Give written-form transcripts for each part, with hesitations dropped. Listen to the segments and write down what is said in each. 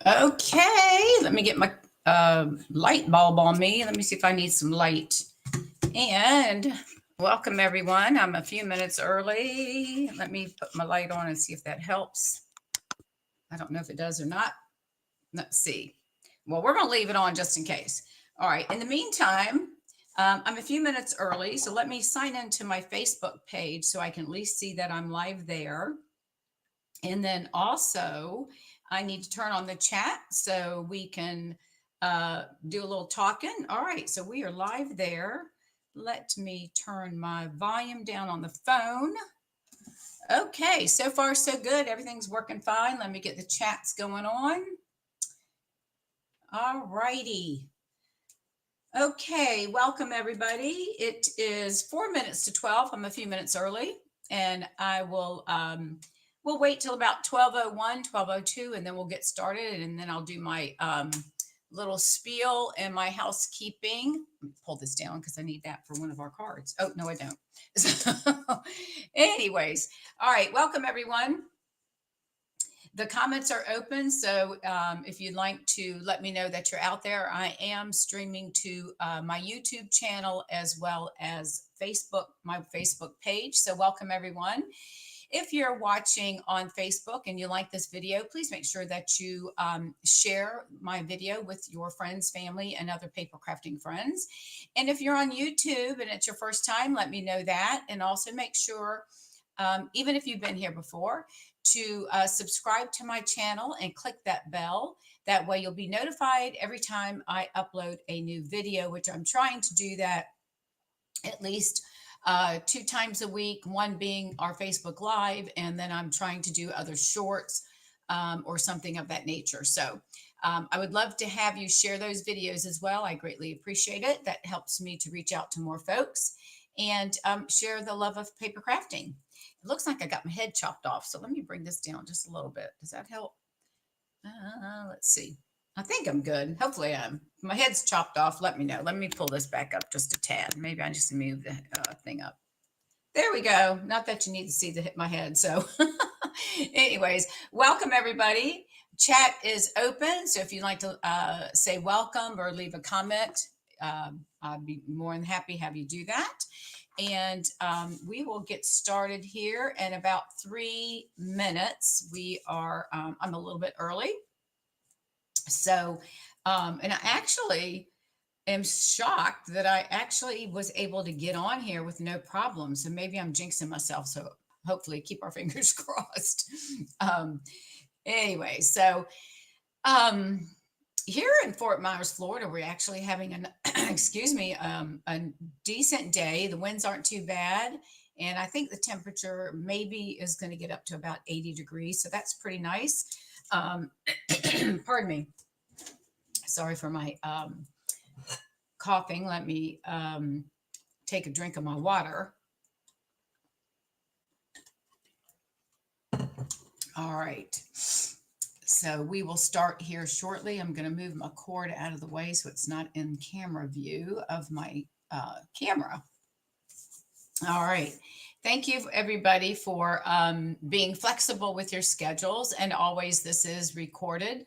Okay, let me get my light bulb on me. Let me see if I need some light. And welcome everyone. I'm a few minutes early. Let me put my light on and see if that helps. I don't know if it does or not. Let's see. Well, we're going to leave it on just in case. All right. In the meantime, I'm a few minutes early, so let me sign into my Facebook page so I can at least see that I'm live there. And then also, I need to turn on the chat so we can do a little talking. All right, so we are live there. Let me turn my volume down on the phone. Okay, so far so good. Everything's working fine. Let me get the chats going on. All righty. Okay, welcome everybody. It is 4 minutes to 12. I'm a few minutes early, and I will we'll wait till about 12:01, 12:02, and then we'll get started, and then I'll do my little spiel and my housekeeping. Let me pull this down because I need that for one of our cards. Oh, no, I don't. So, anyways, all right, welcome everyone. The comments are open, so if you'd like to let me know that you're out there, I am streaming to my YouTube channel as well as Facebook, my Facebook page. So welcome everyone. If you're watching on Facebook and you like this video, please make sure that you share my video with your friends, family, and other paper crafting friends. And if you're on YouTube and it's your first time, let me know that. And also make sure, even if you've been here before, to subscribe to my channel and click that bell. That way you'll be notified every time I upload a new video, which I'm trying to do that at least 2 times a week, one being our Facebook Live, and then I'm trying to do other shorts or something of that nature. So I would love to have you share those videos as well. I greatly appreciate it. That helps me to reach out to more folks and share the love of paper crafting. It looks like I got my head chopped off, so let me bring this down just a little bit. Does that help? Let's see. I think I'm good. Hopefully I am. If my head's chopped off, let me know. Let me pull this back up just a tad. Maybe I just move the thing up. There we go. Not that you need to see my head. So anyways, welcome everybody. Chat is open. So if you'd like to say welcome or leave a comment, I'd be more than happy to have you do that. And we will get started here in about 3 minutes. We are, I'm a little bit early. So, and I actually am shocked that I actually was able to get on here with no problem. So maybe I'm jinxing myself. So hopefully keep our fingers crossed. Anyway, so here in Fort Myers, Florida, we're actually having an, excuse me, a decent day. The winds aren't too bad. And I think the temperature maybe is going to get up to about 80 degrees. So that's pretty nice. Pardon me. Sorry for my coughing. Let me take a drink of my water. All right. So we will start here shortly. I'm going to move my cord out of the way so it's not in camera view of my camera. All right. Thank you, everybody, for being flexible with your schedules. And always, this is recorded.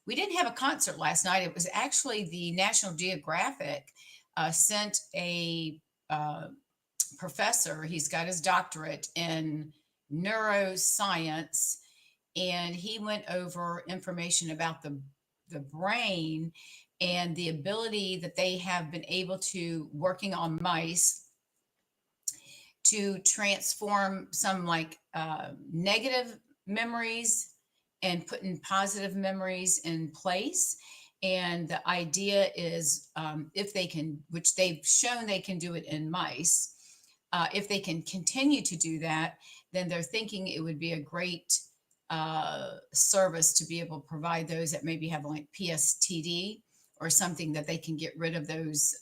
We didn't have a concert last night. It was actually the National Geographic sent a professor. He's got his doctorate in neuroscience, and he went over information about the brain and the ability that they have been able to, working on mice, to transform some like negative memories and putting positive memories in place. And the idea is if they can, which they've shown they can do it in mice, if they can continue to do that, then they're thinking it would be a great service to be able to provide those that maybe have like PSTD or something, that they can get rid of those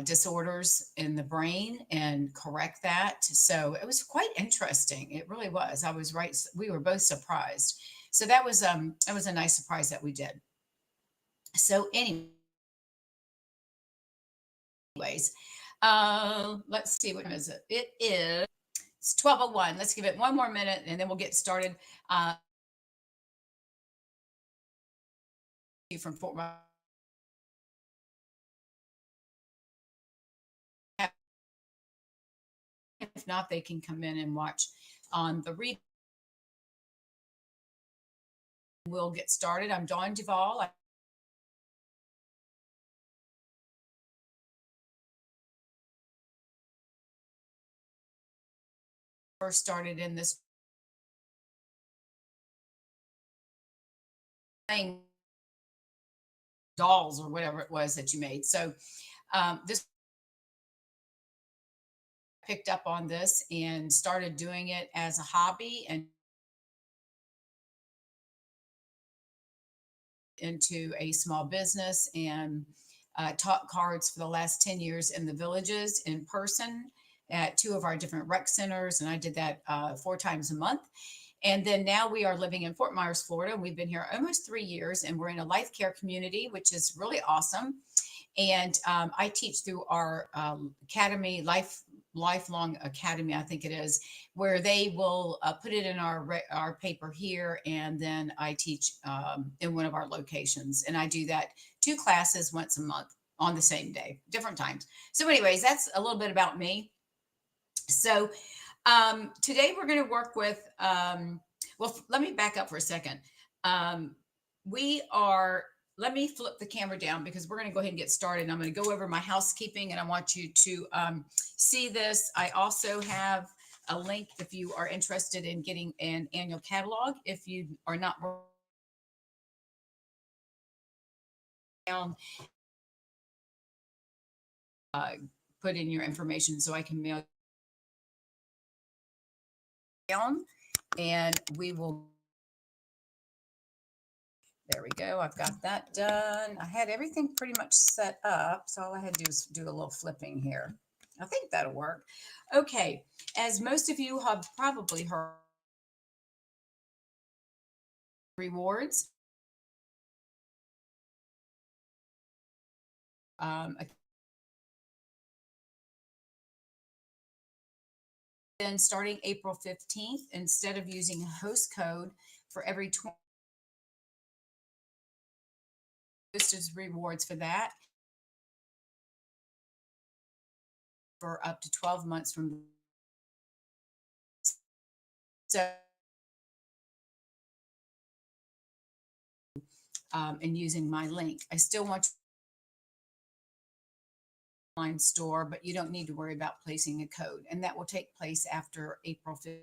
disorders in the brain and correct that. So it was quite interesting. It really was. I was right. We were both surprised. So that was a nice surprise that we did. So anyways, let's see, what time is it? It's 12:01. Let's give it one more minute and then we'll get started. from Fort Myers. If not, they can come in and watch on the replay. We'll get started. I'm Dawn Duvall. I first started in this playing dolls or whatever it was that you made. So this picked up on this and started doing it as a hobby and into a small business and taught cards for the last 10 years in the villages in person at 2 of our different rec centers. And I did that 4 times a month. And then now we are living in Fort Myers, Florida. And we've been here almost 3 years and we're in a life care community, which is really awesome. And I teach through our academy, lifelong academy, I think it is, where they will put it in our paper here, and then I teach in one of our locations, and I do that 2 classes once a month on the same day, different times. So, anyways, that's a little bit about me. So, today we're going to work with. Well, let me back up for a second. We are let me flip the camera down because we're going to go ahead and get started. I'm going to go over my housekeeping and I want you to see this. I also have a link if you are interested in getting an annual catalog. If you are not down, put in your information so I can mail down and we will. There we go. I've got that done. I had everything pretty much set up. So all I had to do is do a little flipping here. I think that'll work. Okay. As most of you have probably heard, rewards. Then starting April 15th, instead of using a host code for every 20 rewards for that, for up to 12 months from so and using my link. I still want online store, but you don't need to worry about placing a code, and that will take place after April 5th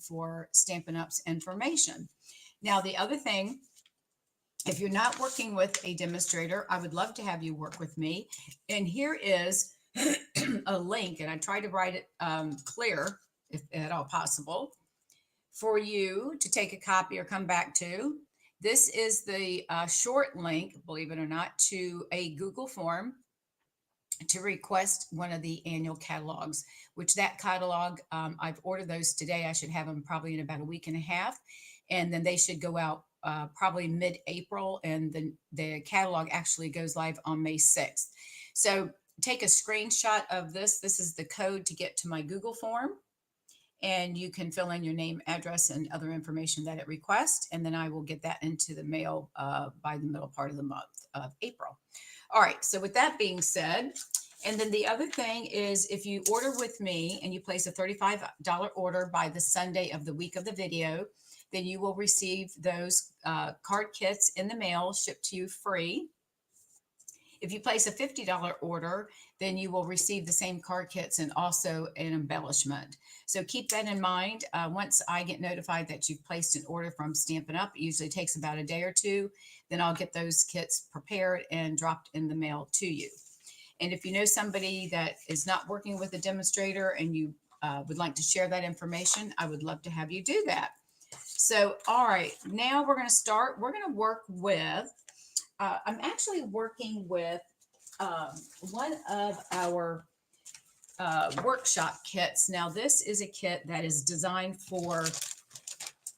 for Stampin' Up's information. Now, the other thing, if you're not working with a demonstrator, I would love to have you work with me. And here is a link, and I try to write it clear, if at all possible, for you to take a copy or come back to. This is the short link, believe it or not, to a Google form to request one of the annual catalogs, which that catalog, I've ordered those today. I should have them probably in about a week and a half. And then they should go out probably mid-April. And then the catalog actually goes live on May 6th. So take a screenshot of this. This is the code to get to my Google form. And you can fill in your name, address, and other information that it requests. And then I will get that into the mail by the middle part of the month of April. All right. So with that being said, and then the other thing is if you order with me and you place a $35 order by the Sunday of the week of the video, then you will receive those card kits in the mail shipped to you free. If you place a $50 order, then you will receive the same card kits and also an embellishment. So keep that in mind. Once I get notified that you've placed an order from Stampin' Up, it usually takes about a day or two, then I'll get those kits prepared and dropped in the mail to you. And if you know somebody that is not working with a demonstrator and you would like to share that information, I would love to have you do that. So, all right, now we're going to start. We're going to work with I'm actually working with one of our workshop kits. Now, this is a kit that is designed for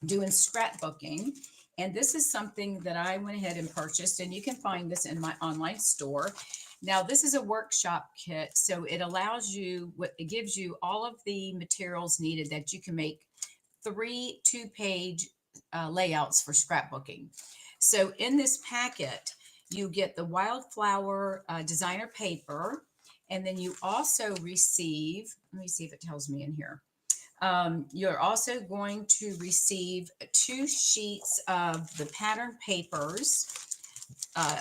doing scrapbooking. And this is something that I went ahead and purchased, and you can find this in my online store. Now, this is a workshop kit, so it allows you, it gives you all of the materials needed that you can make three 2-page layouts for scrapbooking. So in this packet, you get the wildflower designer paper, and then you also receive, let me see if it tells me in here. You're also going to receive 2 sheets of the pattern papers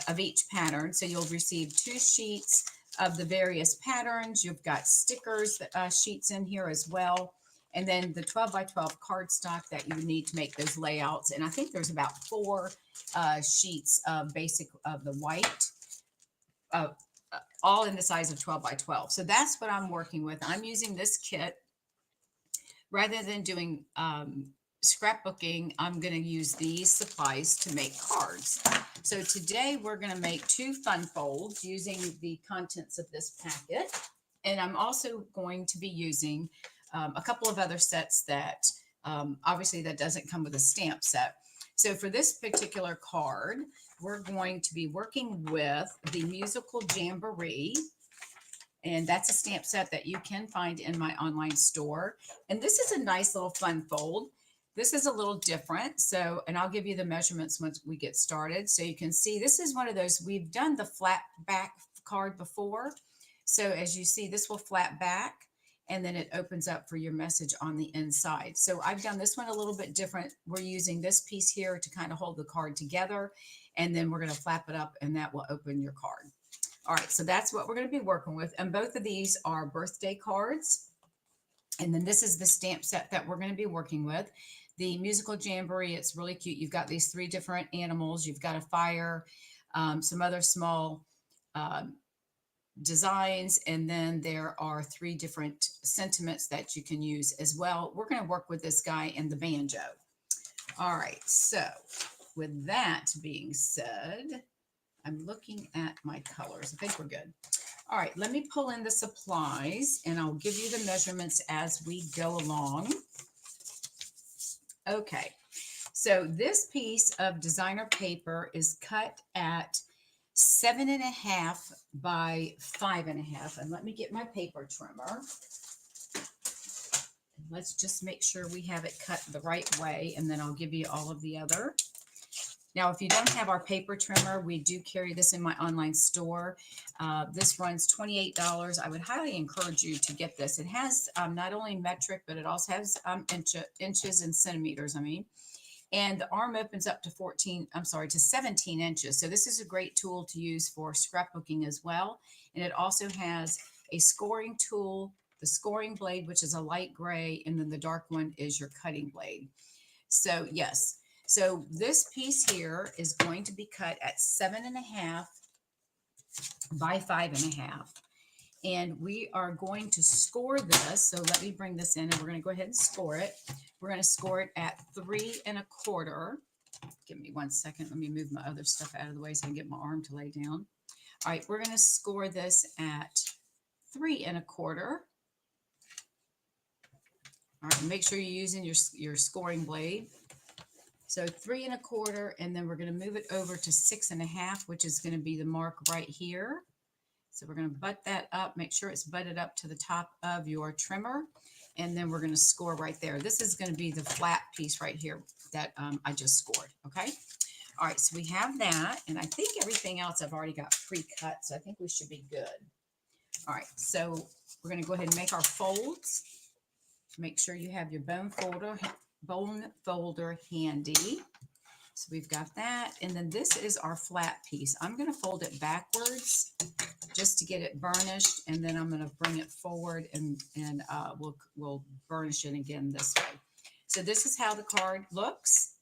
of each pattern. So you'll receive 2 sheets of the various patterns. You've got stickers sheets in here as well. And then the 12 by 12 cardstock that you need to make those layouts. And I think there's about 4 sheets of basic of the white, uh, all in the size of 12 by 12. So that's what I'm working with. I'm using this kit. Rather than doing scrapbooking, I'm going to use these supplies to make cards. So today we're going to make 2 fun folds using the contents of this packet. And I'm also going to be using a couple of other sets that obviously that doesn't come with a stamp set. So for this particular card, we're going to be working with the Musical Jamboree. And that's a stamp set that you can find in my online store. And this is a nice little fun fold. This is a little different. So, and I'll give you the measurements once we get started. So you can see this is one of those, we've done the flat back card before. So as you see, this will flat back and then it opens up for your message on the inside. So I've done this one a little bit different. We're using this piece here to kind of hold the card together. And then we're going to flap it up and that will open your card. All right, so that's what we're going to be working with. And both of these are birthday cards. And then this is the stamp set that we're going to be working with. The Musical Jamboree, it's really cute. You've got these 3 different animals. You've got a fire, some other small designs, and then there are 3 different sentiments that you can use as well. We're going to work with this guy and the banjo. All right, so with that being said, I'm looking at my colors. I think we're good. All right, let me pull in the supplies and I'll give you the measurements as we go along. Okay, so this piece of designer paper is cut at 7.5 by 5.5. And let me get my paper trimmer. Let's just make sure we have it cut the right way, and then I'll give you all of the other. Now, if you don't have our paper trimmer, we do carry this in my online store. This runs $28. I would highly encourage you to get this. It has not only metric, but it also has inches and centimeters, and the arm opens up to 17 inches. So this is a great tool to use for scrapbooking as well. And it also has a scoring tool, the scoring blade, which is a light gray, and then the dark one is your cutting blade. So yes. So this piece here is going to be cut at 7.5 by 5.5. And we are going to score this. So let me bring this in and we're going to go ahead and score it. We're going to score it at 3.25. Give me 1 second. Let me move my other stuff out of the way so I can get my arm to lay down. All right, we're going to score this at 3.25. All right, make sure you're using your scoring blade. So 3.25, and then we're going to move it over to 6.5, which is going to be the mark right here. So we're going to butt that up, make sure it's butted up to the top of your trimmer, and then we're going to score right there. This is going to be the flat piece right here that I just scored, okay? All right, so we have that, and I think everything else I've already got pre-cut, so I think we should be good. All right, so we're going to go ahead and make our folds. Make sure you have your bone folder handy. So we've got that, and then this is our flat piece. I'm going to fold it backwards just to get it burnished, and then I'm going to bring it forward and we'll burnish it again this way. So this is how the card looks,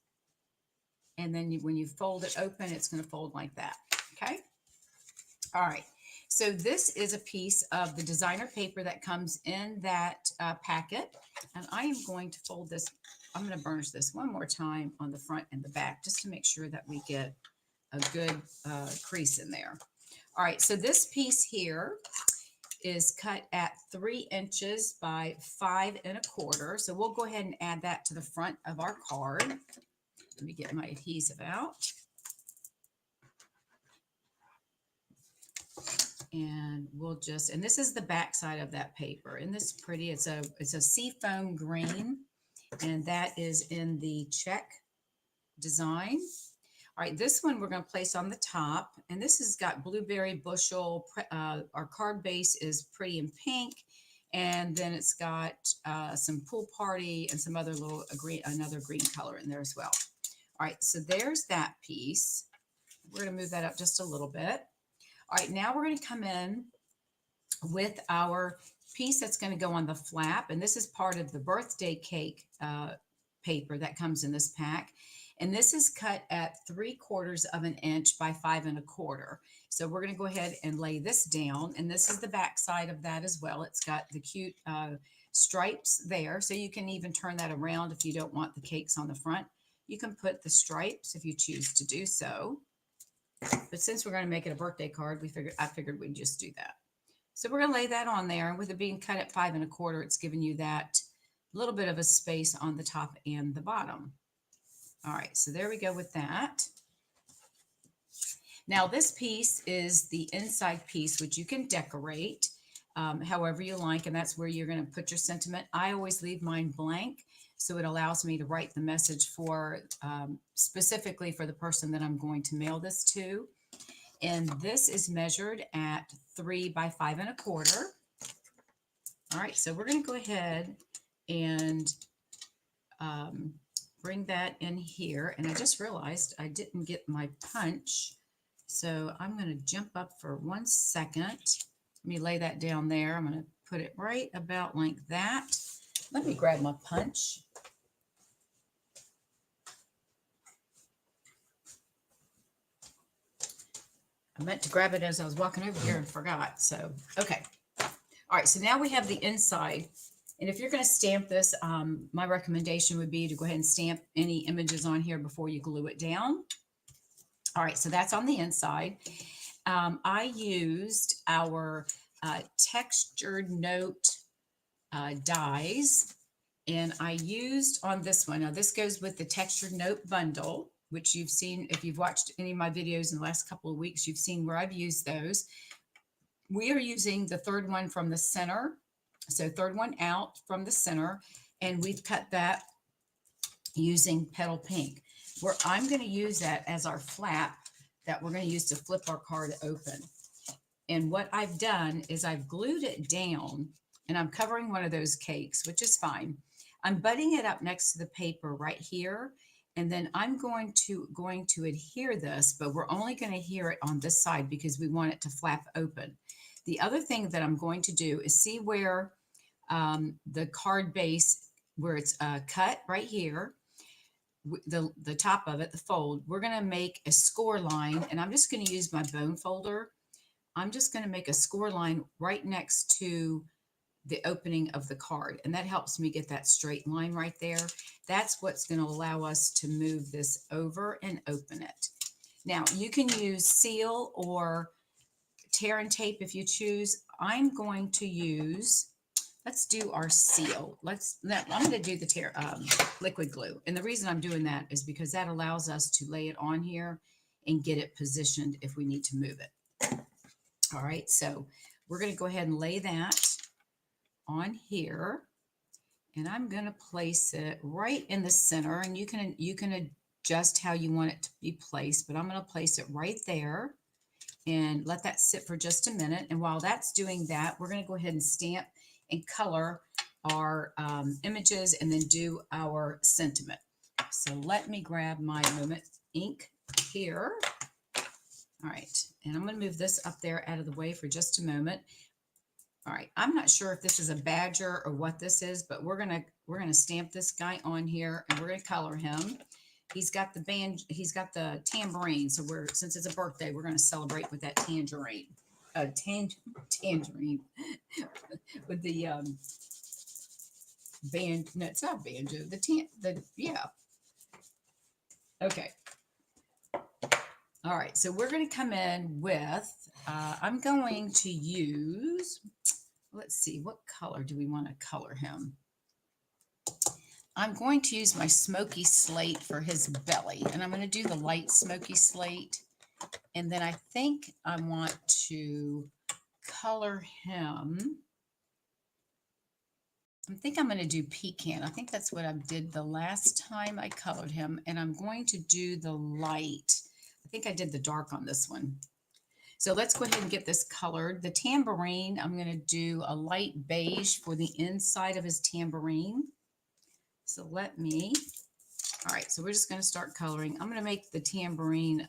and then when you fold it open, it's going to fold like that. Okay. All right. So this is a piece of the designer paper that comes in that packet, and I am going to fold this. I'm going to burnish this one more time on the front and the back just to make sure that we get a good crease in there. All right, so this piece here is cut at 3 inches by 5.25. So we'll go ahead and add that to the front of our card. Let me get my adhesive out. And we'll and this is the back side of that paper. And this is pretty, it's a sea foam green. and that is in the check design. All right, this one we're going to place on the top, and this has got blueberry bushel. Our card base is pretty in pink, and then it's got some pool party and some other another green color in there as well. All right, so there's that piece. We're going to move that up just a little bit. All right, now we're going to come in with our piece that's going to go on the flap, and this is part of the birthday cake paper that comes in this pack. And this is cut at 3/4 of an inch by 5 1/4. So we're going to go ahead and lay this down. And this is the back side of that as well. It's got the cute stripes there. So you can even turn that around if you don't want the cakes on the front. You can put the stripes if you choose to do so. But since we're going to make it a birthday card, I figured we'd just do that. So we're going to lay that on there. And with it being cut at 5 1/4, it's giving you that little bit of a space on the top and the bottom. All right, so there we go with that. Now this piece is the inside piece, which you can decorate however you like, and that's where you're going to put your sentiment. I always leave mine blank, so it allows me to write the message for specifically for the person that I'm going to mail this to. And this is measured at 3 by 5 1/4. All right, so we're going to go ahead and bring that in here. And I just realized I didn't get my punch. So I'm going to jump up for 1 second. Let me lay that down there. I'm going to put it right about like that. Let me grab my punch. I meant to grab it as I was walking over here and forgot. So, okay. All right. So now we have the inside. And if you're going to stamp this, my recommendation would be to go ahead and stamp any images on here before you glue it down. All right, so that's on the inside. I used our textured note dies, and I used on this one. Now, this goes with the textured note bundle, which you've seen. If you've watched any of my videos in the last couple of weeks, you've seen where I've used those. We are using the third one from the center. So third one out from the center, and we've cut that using Petal Pink, where I'm going to use that as our flap that we're going to use to flip our card open. And what I've done is I've glued it down, and I'm covering one of those cakes, which is fine. I'm butting it up next to the paper right here, and then I'm going to adhere this, but we're only going to adhere it on this side because we want it to flap open. The other thing that I'm going to do is see where the card base, where it's cut right here, the top of it, the fold. We're going to make a score line, and I'm just going to use my bone folder. I'm just going to make a score line right next to the opening of the card, and that helps me get that straight line right there. That's what's going to allow us to move this over and open it. Now, you can use seal or tear and tape if you choose. I'm going to use, let's do our seal. I'm going to do the liquid glue. And the reason I'm doing that is because that allows us to lay it on here and get it positioned if we need to move it. All right, so we're going to go ahead and lay that on here. And I'm going to place it right in the center. And you can adjust how you want it to be placed, but I'm going to place it right there and let that sit for just a minute. And while that's doing that, we're going to go ahead and stamp and color our images and then do our sentiment. So let me grab my Moment ink here. All right, and I'm going to move this up there out of the way for just a moment. All right, I'm not sure if this is a badger or what this is, but we're gonna stamp this guy on here, and we're gonna color him. He's got the band, he's got the tambourine. So since it's a birthday, we're gonna celebrate with that tangerine. Tangerine with the band. No, it's not banjo. Yeah. Okay. All right. So we're going to come in with. I'm going to use. Let's see. What color do we want to color him? I'm going to use my smoky slate for his belly, and I'm going to do the light smoky slate. And then I think I want to color him I think I'm going to do pecan. I think that's what I did the last time I colored him. And I'm going to do the light. I think I did the dark on this one. So let's go ahead and get this colored. The tambourine, I'm going to do a light beige for the inside of his tambourine. So all right, so we're just going to start coloring. I'm going to make the tambourine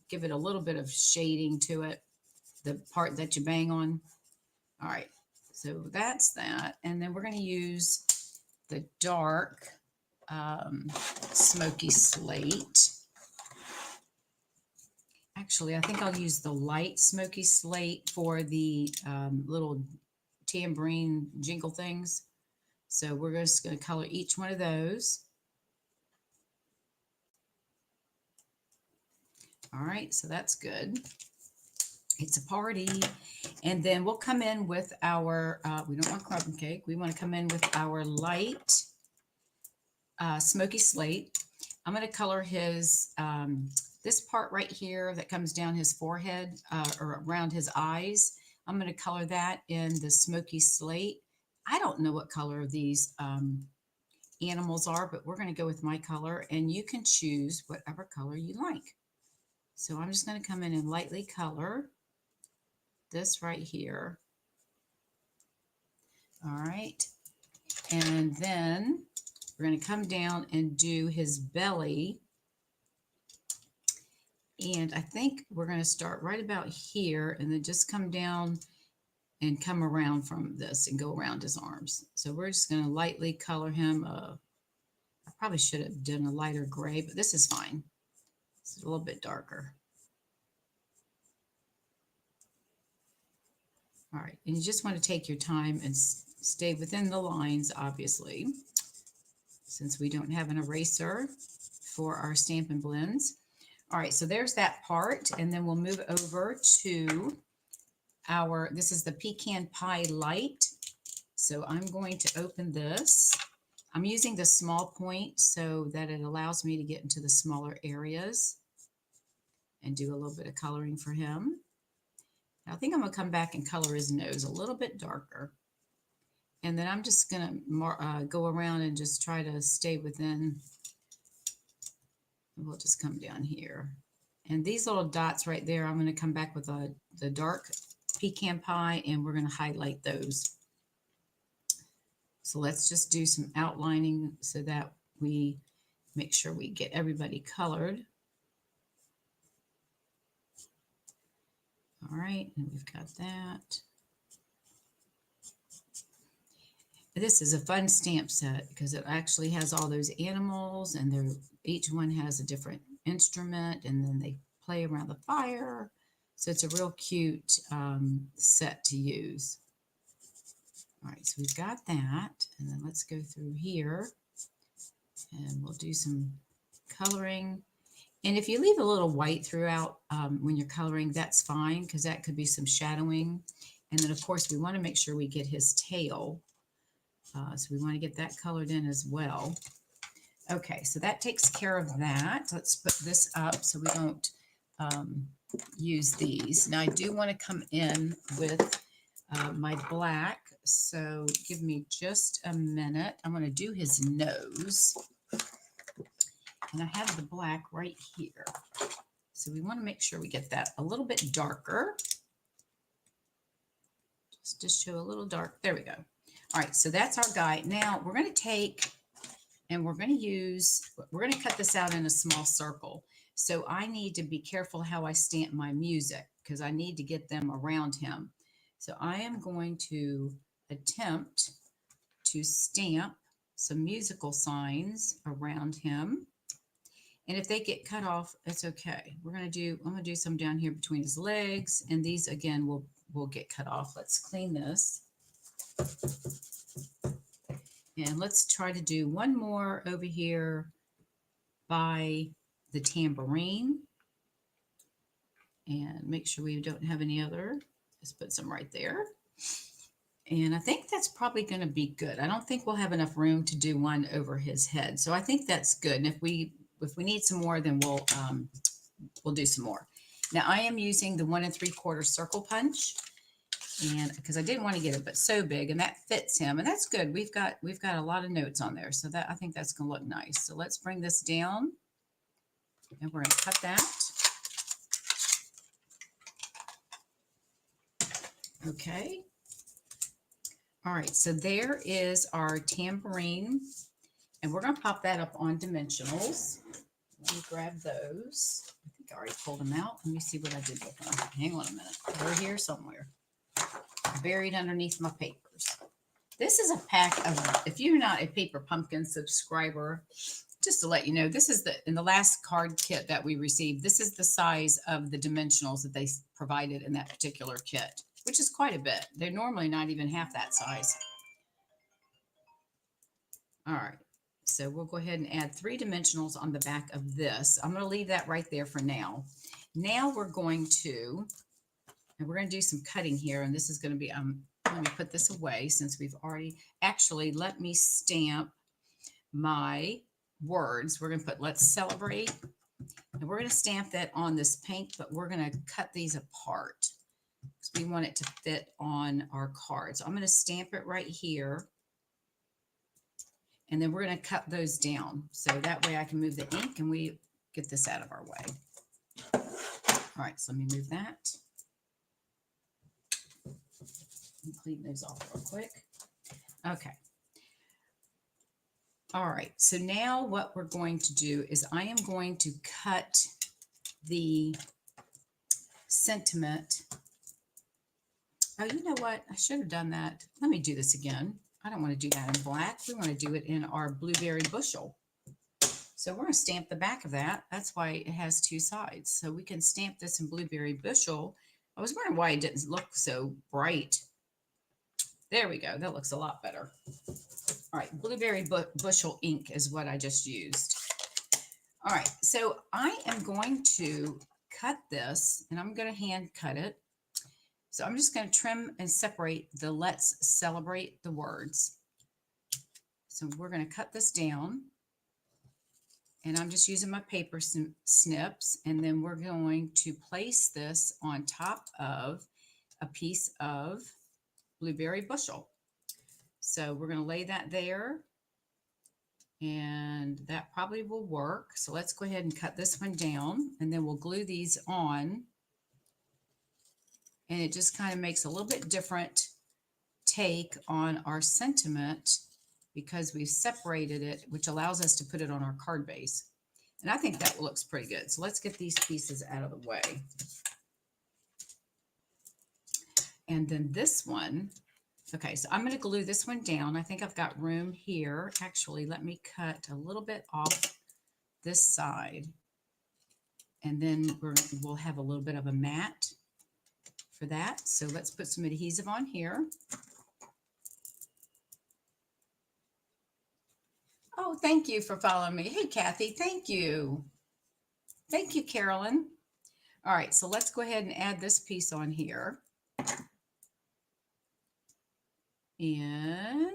give it a little bit of shading to it, the part that you bang on. All right, so that's that. And then we're going to use the dark smoky slate. Actually, I think I'll use the light smoky slate for the little tambourine jingle things. So we're just going to color each one of those. All right, so that's good. It's a party. And then we'll come in with our, we don't want crumb cake. We want to come in with our light smoky slate. I'm going to color his, this part right here that comes down his forehead or around his eyes. I'm going to color that in the smoky slate. I don't know what color these animals are, but we're going to go with my color, and you can choose whatever color you like. So I'm just going to come in and lightly color this right here. All right. And then we're going to come down and do his belly. And I think we're going to start right about here and then just come down and come around from this and go around his arms. So we're just going to lightly color him. I probably should have done a lighter gray, but this is fine. It's a little bit darker. All right, and you just want to take your time and stay within the lines, obviously, since we don't have an eraser for our Stampin' Blends. All right, so there's that part, and then we'll move over to this is the Pecan Pie Light. So I'm going to open this. I'm using the small point so that it allows me to get into the smaller areas and do a little bit of coloring for him. I think I'm going to come back and color his nose a little bit darker. And then I'm just going to go around and just try to stay within. We'll just come down here. And these little dots right there, I'm going to come back with the dark pecan pie, and we're going to highlight those. So let's just do some outlining so that we make sure we get everybody colored. All right, and we've got that. This is a fun stamp set because it actually has all those animals, and each one has a different instrument, and then they play around the fire. So it's a real cute set to use. All right, so we've got that, and then let's go through here, and we'll do some coloring. And if you leave a little white throughout when you're coloring, that's fine, because that could be some shadowing. And then, of course, we want to make sure we get his tail. So we want to get that colored in as well. Okay, so that takes care of that. Let's put this up so we don't use these. Now, I do want to come in with my black. So give me just a minute. I'm going to do his nose. And I have the black right here. So we want to make sure we get that a little bit darker. Just to show a little dark. There we go. All right, so that's our guy. Now we're going to take and we're going to cut this out in a small circle. So I need to be careful how I stamp my music because I need to get them around him. So I am going to attempt to stamp some musical signs around him. And if they get cut off, it's okay. I'm going to do some down here between his legs, and these again will get cut off. Let's clean this. And let's try to do one more over here by the tambourine. And make sure we don't have any other. Just put some right there. And I think that's probably going to be good. I don't think we'll have enough room to do one over his head. So I think that's good. And if we need some more, then we'll do some more. Now I am using the 1 3/4 circle punch. And because I didn't want to get it, but so big, and that fits him, and that's good. We've got a lot of notes on there, so that I think that's going to look nice. So let's bring this down, and we're going to cut that. Okay. All right, so there is our tambourine, and we're going to pop that up on dimensionals. Let me grab those. I think I already pulled them out. Let me see what I did with them. Hang on a minute. They're here somewhere, buried underneath my papers. This is a pack of, if you're not a Paper Pumpkin subscriber, just to let you know, this is in the last card kit that we received, this is the size of the dimensionals that they provided in that particular kit, which is quite a bit. They're normally not even half that size. All right. So we'll go ahead and add 3 dimensionals on the back of this. I'm going to leave that right there for now. Now we're going to do some cutting here, and this is going to be, let me put this away since we've already, actually, let me stamp my words. We're going to put "Let's Celebrate," and we're going to stamp that on this pink, but we're going to cut these apart because we want it to fit on our cards. I'm going to stamp it right here. And then we're going to cut those down. So that way I can move the ink and we get this out of our way. All right, so let me move that. Clean those off real quick. Okay. All right, so now what we're going to do is I am going to cut the sentiment. Oh, you know what? I should have done that. Let me do this again. I don't want to do that in black. We want to do it in our blueberry bushel. So we're going to stamp the back of that. That's why it has 2 sides. So we can stamp this in blueberry bushel. I was wondering why it didn't look so bright. There we go. That looks a lot better. All right, blueberry bushel ink is what I just used. All right, so I am going to cut this, and I'm going to hand cut it. So I'm just going to trim and separate the "Let's Celebrate" the words. So we're going to cut this down, and I'm just using my paper snips, and then we're going to place this on top of a piece of blueberry bushel. So we're going to lay that there, and that probably will work. So let's go ahead and cut this one down, and then we'll glue these on. And it just kind of makes a little bit different take on our sentiment because we've separated it, which allows us to put it on our card base. And I think that looks pretty good. So let's get these pieces out of the way. And then this one, okay, so I'm going to glue this one down. I think I've got room here. Actually, let me cut a little bit off this side. And then we'll have a little bit of a mat for that. So let's put some adhesive on here. Oh, thank you for following me. Hey, Kathy, thank you. Thank you, Carolyn. All right, so let's go ahead and add this piece on here. And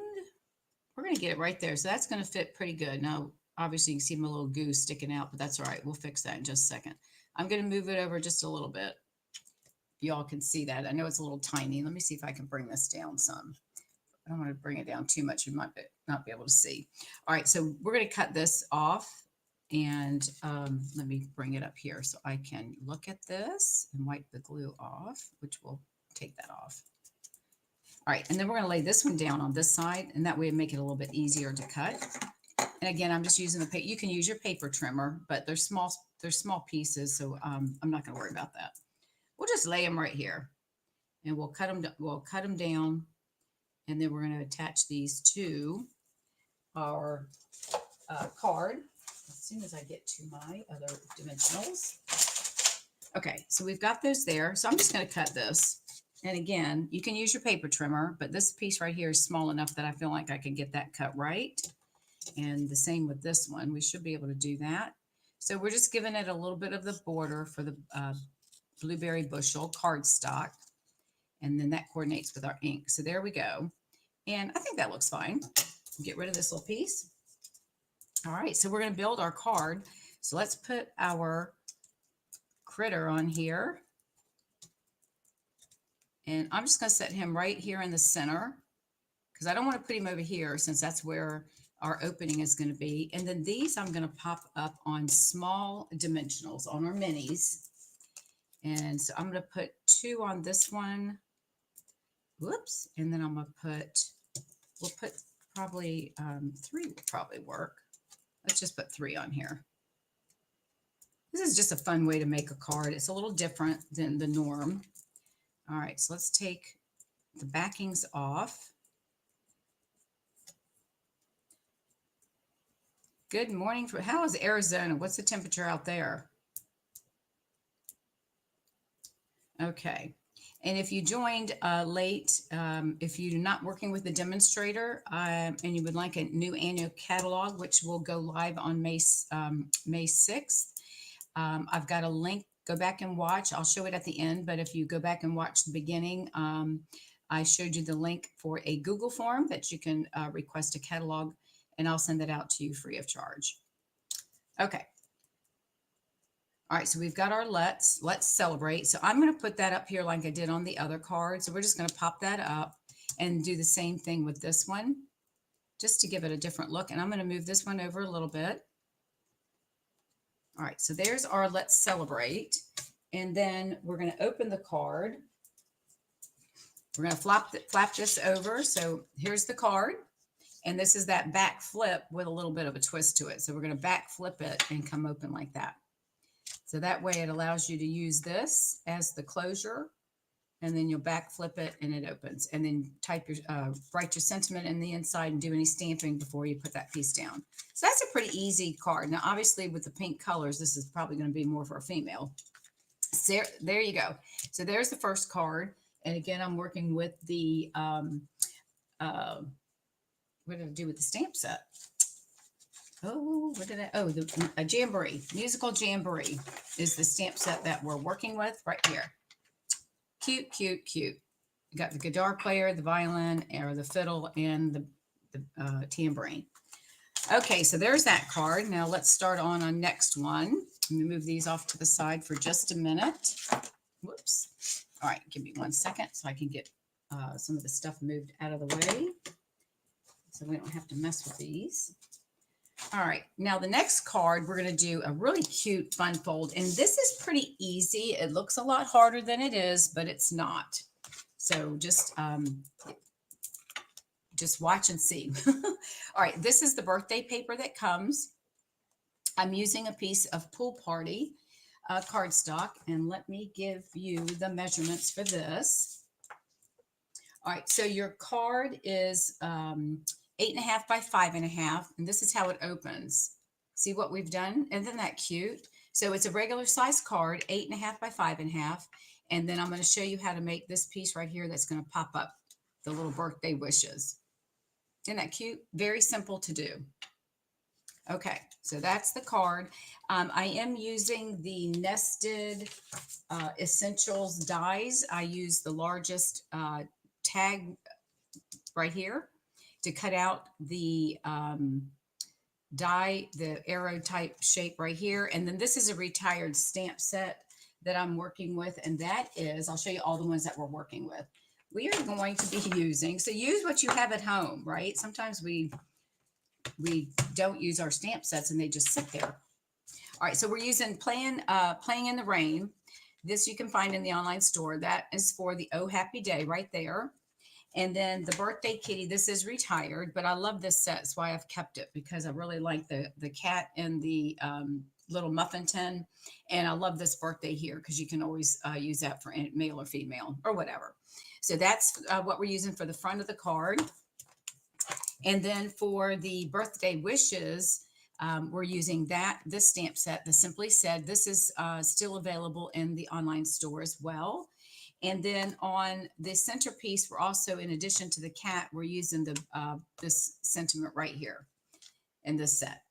we're going to get it right there. So that's going to fit pretty good. Now, obviously, you can see my little goo sticking out, but that's all right. We'll fix that in just a second. I'm going to move it over just a little bit. Y'all can see that. I know it's a little tiny. Let me see if I can bring this down some. I don't want to bring it down too much. You might not be able to see. All right, so we're going to cut this off. And let me bring it up here so I can look at this and wipe the glue off, which will take that off. All right, and then we're going to lay this one down on this side, and that way it'll make it a little bit easier to cut. And again, I'm just using the paper. You can use your paper trimmer, but they're small pieces, so I'm not going to worry about that. We'll just lay them right here, and we'll cut them down, and then we're going to attach these to our card as soon as I get to my other dimensionals. Okay, so we've got those there. So I'm just going to cut this. And again, you can use your paper trimmer, but this piece right here is small enough that I feel like I can get that cut right. And the same with this one. We should be able to do that. So we're just giving it a little bit of the border for the blueberry bushel cardstock. And then that coordinates with our ink. So there we go. And I think that looks fine. Get rid of this little piece. All right, so we're going to build our card. So let's put our critter on here. And I'm just going to set him right here in the center because I don't want to put him over here since that's where our opening is going to be. And then these I'm going to pop up on small dimensionals on our minis. And so I'm going to put 2 on this one. Whoops. And then I'm going to we'll put probably 3 will probably work. Let's just put 3 on here. This is just a fun way to make a card. It's a little different than the norm. All right, so let's take the backings off. Good morning. How is Arizona? What's the temperature out there? Okay. And if you joined late, if you're not working with the demonstrator and you would like a new annual catalog, which will go live on May 6th, I've got a link. Go back and watch. I'll show it at the end, but if you go back and watch the beginning, I showed you the link for a Google form that you can request a catalog, and I'll send that out to you free of charge. Okay. All right, so we've got our let's celebrate. So I'm going to put that up here like I did on the other card. So we're just going to pop that up and do the same thing with this one, just to give it a different look. And I'm going to move this one over a little bit. All right, so there's our let's celebrate. And then we're going to open the card. We're going to flap this over. So here's the card. And this is that back flip with a little bit of a twist to it. So we're going to back flip it and come open like that. So that way it allows you to use this as the closure, and then you'll back flip it and it opens. And then write your sentiment in the inside and do any stamping before you put that piece down. So that's a pretty easy card. Now, obviously with the pink colors, this is probably going to be more for a female. So there you go. So there's the first card. And again, I'm working with the, what did I do with the stamp set? Oh, what did I? Oh, a jamboree, musical jamboree is the stamp set that we're working with right here. Cute, cute, cute. You got the guitar player, the violin, or the fiddle, and the tambourine. Okay, so there's that card. Now let's start on our next one. Let me move these off to the side for just a minute. Whoops. All right, give me 1 second so I can get some of the stuff moved out of the way so we don't have to mess with these. All right, now the next card, we're going to do a really cute fun fold. And this is pretty easy. It looks a lot harder than it is, but it's not. So just watch and see. All right, this is the birthday paper that comes. I'm using a piece of Pool Party cardstock. And let me give you the measurements for this. All right, so your card is 8.5 by 5.5, and this is how it opens. See what we've done? Isn't that cute? So it's a regular size card, 8.5 by 5.5, and then I'm going to show you how to make this piece right here that's going to pop up the little birthday wishes. Isn't that cute? Very simple to do. Okay, so that's the card. I am using the Nested Essentials dies. I use the largest tag right here to cut out the die, the arrow type shape right here. And then this is a retired stamp set that I'm working with. And that is, I'll show you all the ones that we're working with. We are going to be using, so use what you have at home, right? Sometimes we don't use our stamp sets and they just sit there. All right, so we're using Playing in the Rain. This you can find in the online store. That is for the Oh Happy Day right there. And then the birthday kitty, this is retired, but I love this set. That's why I've kept it, because I really like the cat and the little muffin tin. And I love this birthday here because you can always use that for male or female or whatever. So that's what we're using for the front of the card. And then for the birthday wishes, we're using this stamp set, the Simply Said. This is still available in the online store as well. And then on the centerpiece, we're also, in addition to the cat, we're using this sentiment right here in this set.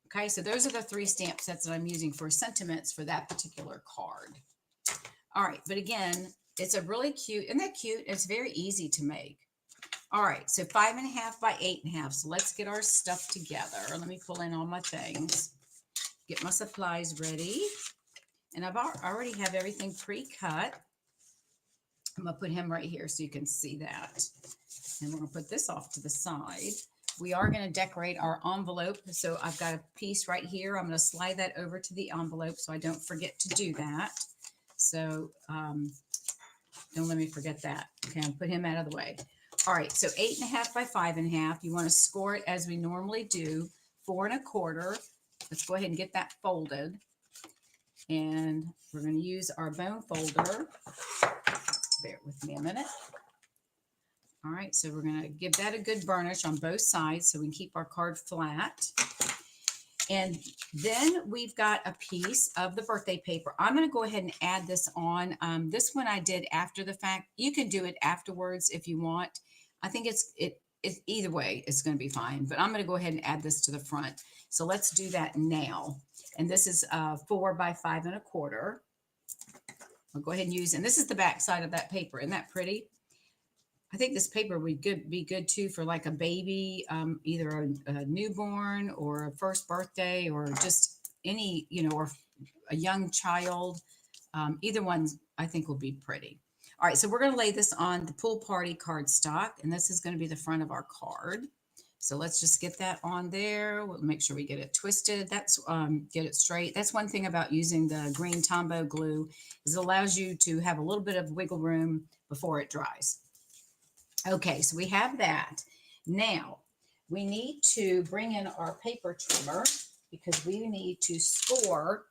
Okay, so those are the 3 stamp sets that I'm using for sentiments for that particular card. All right, but again, it's a really cute, isn't that cute? It's very easy to make. All right, so 5.5 by 8.5. So let's get our stuff together. Let me pull in all my things, get my supplies ready. And I've already have everything pre-cut. I'm going to put him right here so you can see that. And we're going to put this off to the side. We are going to decorate our envelope. So I've got a piece right here. I'm going to slide that over to the envelope so I don't forget to do that. So don't let me forget that. Okay, I'll put him out of the way. All right, so 8.5 by 5.5. You want to score it as we normally do, 4 1/4. Let's go ahead and get that folded. And we're going to use our bone folder. Bear with me a minute. All right, so we're going to give that a good burnish on both sides so we can keep our card flat. And then we've got a piece of the birthday paper. I'm going to go ahead and add this on. This one I did after the fact. You can do it afterwards if you want. I think it's either way, it's going to be fine. But I'm going to go ahead and add this to the front. So let's do that now. And this is 4 by 5 1/4. I'll go ahead and use, and this is the back side of that paper. Isn't that pretty? I think this paper would be good too for like a baby, either a newborn or a first birthday or just any, or a young child. Either one I think will be pretty. All right, so we're going to lay this on the pool party cardstock, and this is going to be the front of our card. So let's just get that on there. We'll make sure we get it twisted. That's get it straight. That's one thing about using the green Tombow glue is it allows you to have a little bit of wiggle room before it dries. Okay, so we have that. Now we need to bring in our paper trimmer because we need to score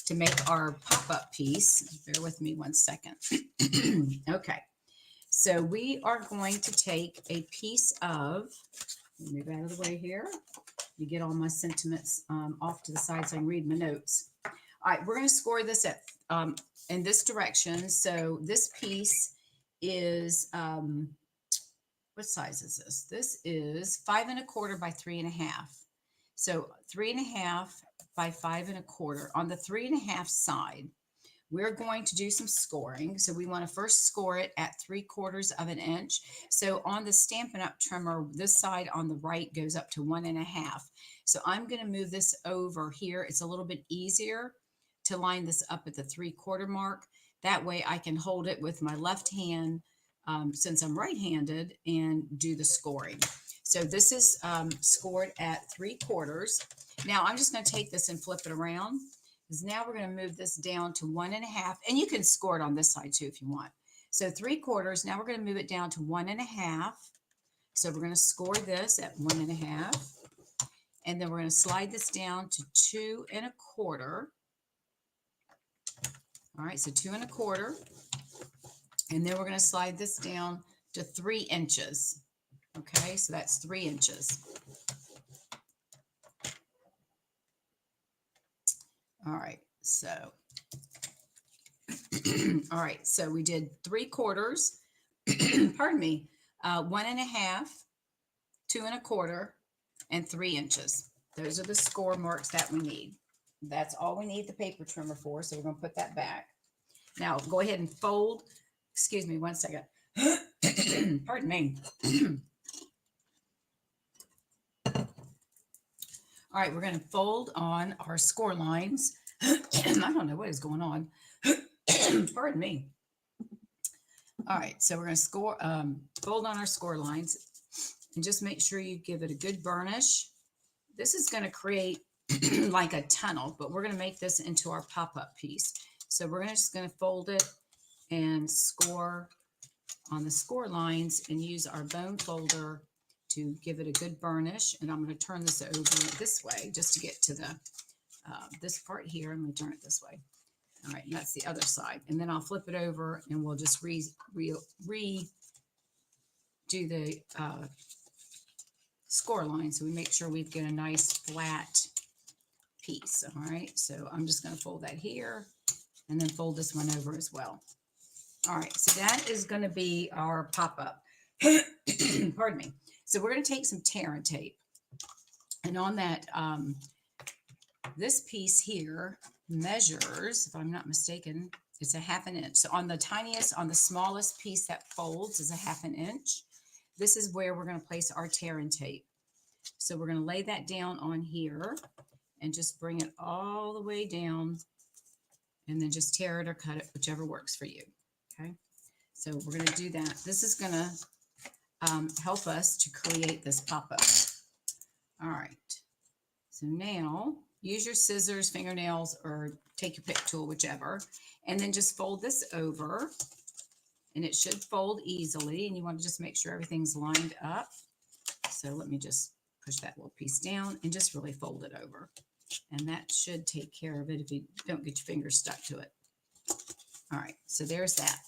to make our pop-up piece. Bear with me one second. Okay, so we are going to take a piece of, let me move out of the way here. Let me get all my sentiments off to the side so I can read my notes. All right, we're going to score this at in this direction. So this piece is, what size is this? This is 5 1/4 by 3 1/2. So 3 1/2 by 5 1/4. On the 3 1/2 side, we're going to do some scoring. So we want to first score it at 3/4 of an inch. So on the Stampin' Up! Trimmer, this side on the right goes up to 1 1/2. So I'm going to move this over here. It's a little bit easier to line this up at the 3/4 mark. That way I can hold it with my left hand since I'm right-handed and do the scoring. So this is scored at 3/4. Now I'm just going to take this and flip it around because now we're going to move this down to 1 1/2. And you can score it on this side too if you want. So 3/4. Now we're going to move it down to 1 1/2. So we're going to score this at 1 1/2. And then we're going to slide this down to 2 1/4. All right, so 2 1/4. And then we're going to slide this down to 3 inches. Okay, so that's 3 inches. All right, so, all right, so we did 3/4, pardon me, 1 1/2, 2 1/4, and 3 inches. Those are the score marks that we need. That's all we need the paper trimmer for, so we're going to put that back. Now, go ahead and fold. Excuse me one second. Pardon me. All right, we're going to fold on our score lines. I don't know what is going on. Pardon me. All right, so we're going to fold on our score lines and just make sure you give it a good burnish. This is going to create like a tunnel, but we're going to make this into our pop-up piece. So we're just going to fold it and score on the score lines and use our bone folder to give it a good burnish. And I'm going to turn this over this way just to get to the this part here. I'm going to turn it this way. All right, and that's the other side. And then I'll flip it over and we'll just redo the score line so we make sure we get a nice flat piece. All right, so I'm just going to fold that here and then fold this one over as well. All right, so that is going to be our pop-up. Pardon me. So we're going to take some tear and tape. And on that, this piece here measures, if I'm not mistaken, it's a 1/2 inch. So on the smallest piece that folds is a 1/2 inch. This is where we're going to place our tear and tape. So we're going to lay that down on here and just bring it all the way down and then just tear it or cut it, whichever works for you. Okay. So we're going to do that. This is going to help us to create this pop-up. All right. So now use your scissors, fingernails, or take your pick tool, whichever, and then just fold this over, and it should fold easily. And you want to just make sure everything's lined up. So let me just push that little piece down and just really fold it over. And that should take care of it if you don't get your fingers stuck to it. All right, so there's that.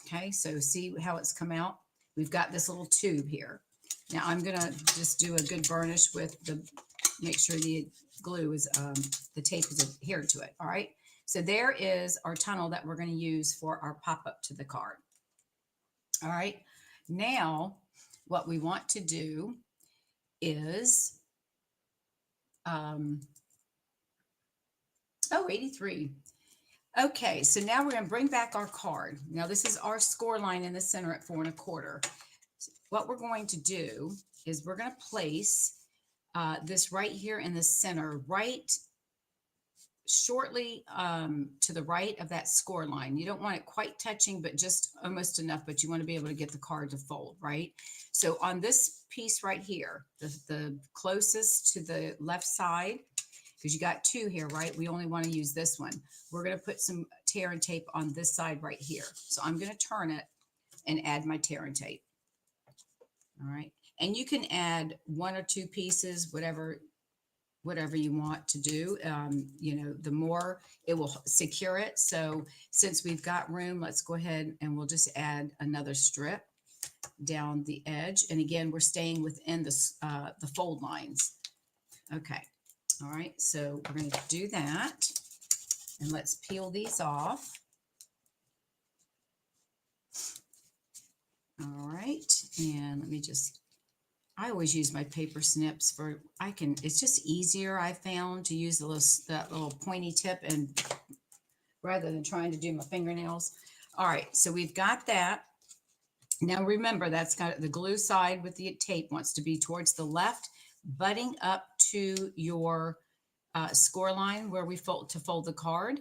Okay, so see how it's come out? We've got this little tube here. Now I'm gonna just do a good burnish with the, make sure the glue is, the tape is adhered to it. All right, so there is our tunnel that we're gonna use for our pop-up to the card. All right, now what we want to do is, 83. Okay, so now we're going to bring back our card. Now this is our score line in the center at 4 1/4. What we're going to do is we're going to place this right here in the center, right shortly to the right of that score line. You don't want it quite touching, but just almost enough, but you want to be able to get the card to fold, right? So on this piece right here, the closest to the left side, because you got two here, right? We only want to use this one. We're going to put some tear and tape on this side right here. So I'm going to turn it and add my tear and tape. All right. And you can add 1 or 2 pieces, whatever you want to do. You know, the more it will secure it. So since we've got room, let's go ahead and we'll just add another strip down the edge. And again, we're staying within the fold lines. Okay. All right, so we're going to do that, and let's peel these off. All right, and let me just, I always use my paper snips for, it's just easier, I found, to use that little pointy tip, and rather than trying to do my fingernails. All right, so we've got that. Now remember, that's got the glue side with the tape wants to be towards the left, butting up to your score line where we fold the card.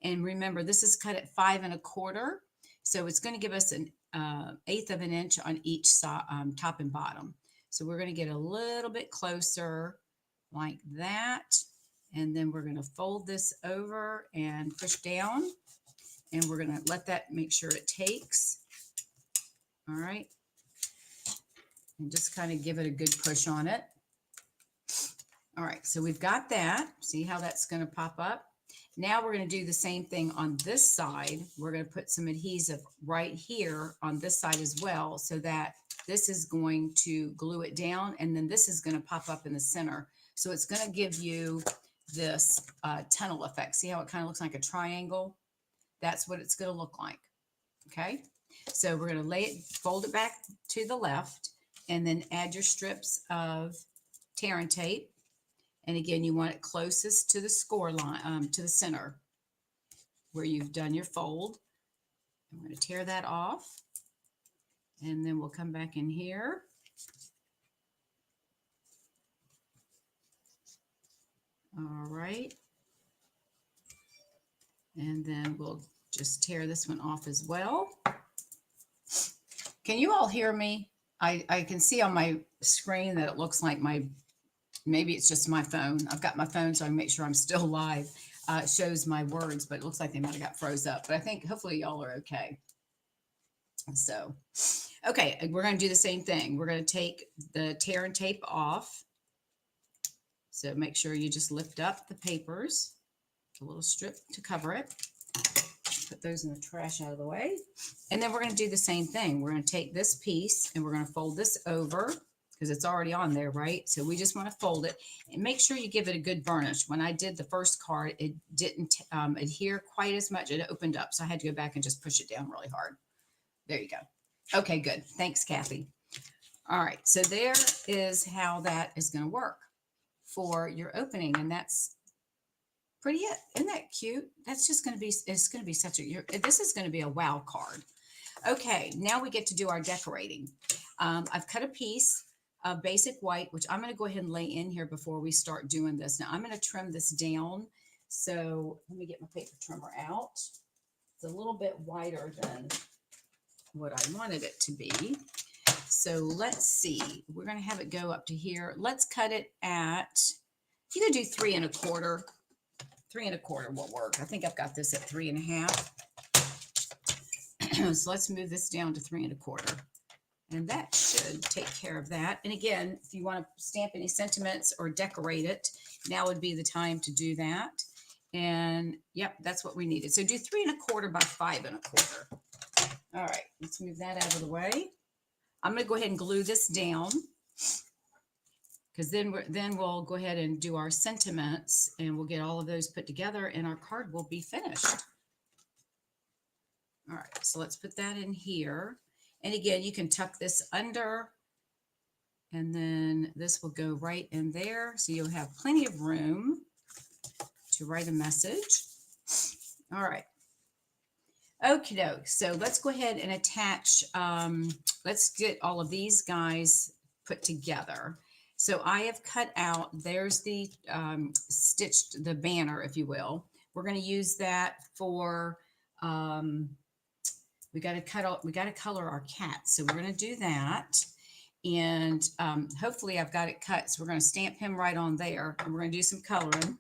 And remember, this is cut at 5 1/4. So it's going to give us an 1/8 of an inch on each side, top and bottom. So we're going to get a little bit closer like that. And then we're going to fold this over and push down. And we're going to let that, make sure it takes. All right. And just kind of give it a good push on it. All right, so we've got that. See how that's going to pop up? Now we're going to do the same thing on this side. We're going to put some adhesive right here on this side as well, so that this is going to glue it down, and then this is going to pop up in the center. So it's going to give you this tunnel effect. See how it kind of looks like a triangle? That's what it's going to look like. Okay, so we're going to fold it back to the left, and then add your strips of tear and tape. And again, you want it closest to the score line, to the center where you've done your fold. I'm going to tear that off, and then we'll come back in here. All right. And then we'll just tear this one off as well. Can you all hear me? I can see on my screen that it looks like maybe it's just my phone. I've got my phone, so I make sure I'm still live. It shows my words, but it looks like they might have got froze up. But I think hopefully y'all are okay. So, okay, we're going to do the same thing. We're going to take the tear and tape off. So make sure you just lift up the papers, a little strip to cover it. Put those in the trash out of the way. And then we're going to do the same thing. We're going to take this piece and we're going to fold this over, because it's already on there, right? So we just want to fold it and make sure you give it a good burnish. When I did the first card, it didn't adhere quite as much. It opened up, so I had to go back and just push it down really hard. There you go. Okay, good. Thanks, Kathy. All right, so there is how that is going to work for your opening, and that's pretty it. Isn't that cute? That's just going to be, it's going to be such a, this is going to be a wow card. Okay, now we get to do our decorating. I've cut a piece of basic white, which I'm going to go ahead and lay in here before we start doing this. Now I'm going to trim this down. So let me get my paper trimmer out. It's a little bit wider than what I wanted it to be. So let's see, we're going to have it go up to here. Let's cut it at, you can do 3 1/4. 3 1/4 will work. I think I've got this at 3 1/2. So let's move this down to 3 1/4. And that should take care of that. And again, if you want to stamp any sentiments or decorate it, now would be the time to do that. And yep, that's what we needed. So do 3 1/4 by 5 1/4. All right, let's move that out of the way. I'm going to go ahead and glue this down, because then we'll go ahead and do our sentiments, and we'll get all of those put together, and our card will be finished. All right, so let's put that in here. And again, you can tuck this under, and then this will go right in there. So you'll have plenty of room to write a message. All right. Okie doke. So let's go ahead and attach, let's get all of these guys put together. So I have cut out, there's the stitched, the banner, if you will. We're going to use that for, we got to color our cat. So we're going to do that. And hopefully I've got it cut. So we're going to stamp him right on there, and we're going to do some coloring.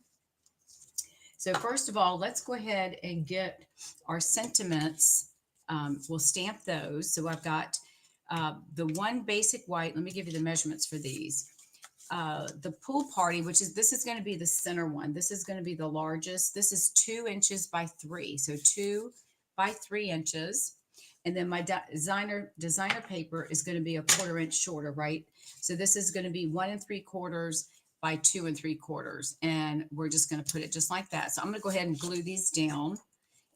So first of all, let's go ahead and get our sentiments. We'll stamp those. So I've got the one basic white. Let me give you the measurements for these. The pool party, this is going to be the center one. This is going to be the largest. This is 2 inches by 3. So 2 by 3 inches. And then my designer paper is going to be a 1/4 inch shorter, right? So this is going to be 1 3/4 by 2 3/4. And we're just going to put it just like that. So I'm going to go ahead and glue these down,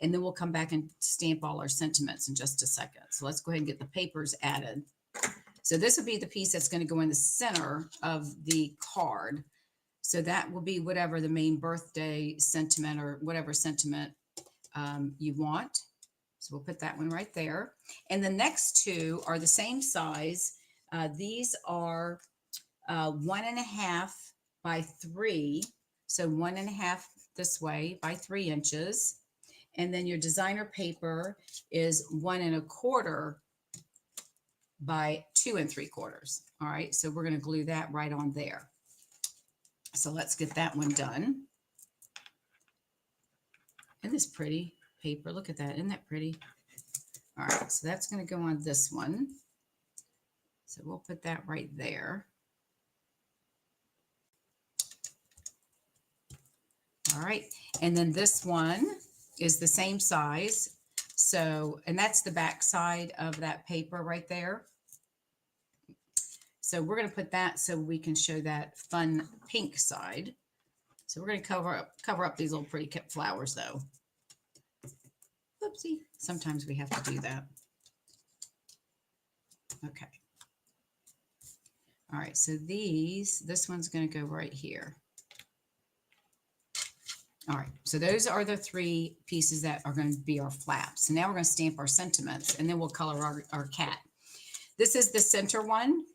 and then we'll come back and stamp all our sentiments in just a second. So let's go ahead and get the papers added. So this will be the piece that's going to go in the center of the card. So that will be whatever the main birthday sentiment or whatever sentiment you want. So we'll put that one right there. And the next two are the same size. These are 1 1/2 by 3. So 1 1/2 this way by 3 inches. And then your designer paper is 1 1/4 by 2 3/4. All right. So we're going to glue that right on there. So let's get that one done. Isn't this pretty paper? Look at that. Isn't that pretty? All right. So that's going to go on this one. So we'll put that right there. All right. And then this one is the same size. So, and that's the back side of that paper right there. So we're going to put that so we can show that fun pink side. So we're going to cover up these little pretty flowers though. Oopsie. Sometimes we have to do that. Okay. All right. So this one's going to go right here. All right, so those are the 3 pieces that are going to be our flaps. So now we're going to stamp our sentiments, and then we'll color our cat. This is the center one.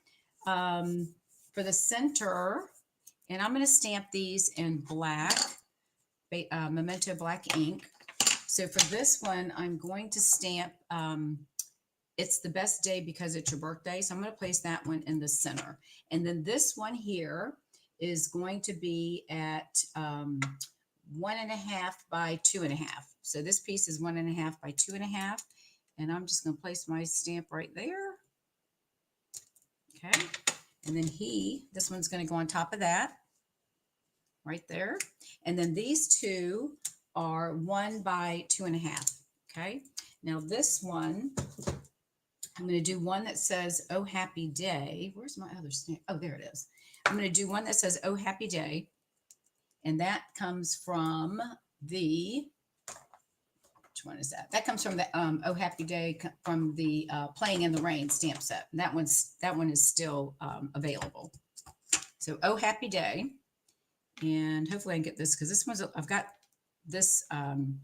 For the center, and I'm going to stamp these in black, Memento black ink. So for this one, I'm going to stamp, it's the best day because it's your birthday. So I'm going to place that one in the center. And then this one here is going to be at 1 1/2 by 2 1/2. So this piece is 1 1/2 by 2 1/2. And I'm just going to place my stamp right there. Okay. And then this one's going to go on top of that right there. And then these two are 1 by 2 1/2. Okay. Now this one, I'm going to do one that says, "Oh, happy day." Where's my other stamp? Oh, there it is. I'm going to do one that says, "Oh, happy day." And that comes from the, which one is that? That comes from the Oh Happy Day from the Playing in the Rain stamp set. And that one is still available. So Oh Happy Day. And hopefully I can get this, because this one's, I've got this, when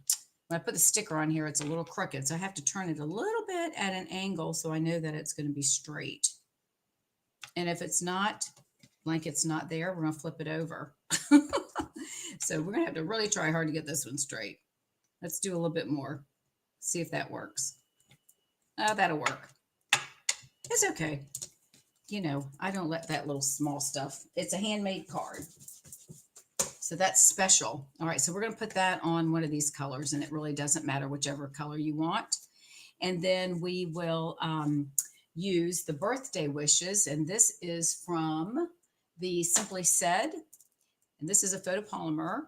I put the sticker on here, it's a little crooked. So I have to turn it a little bit at an angle so I know that it's going to be straight. And if it's not, like it's not there, we're going to flip it over. So we're going to have to really try hard to get this one straight. Let's do a little bit more. See if that works. That'll work. It's okay. You know, I don't let that little small stuff. It's a handmade card. So that's special. All right, so we're going to put that on one of these colors, and it really doesn't matter whichever color you want. And then we will use the birthday wishes, and this is from the Simply Said, and this is a photopolymer.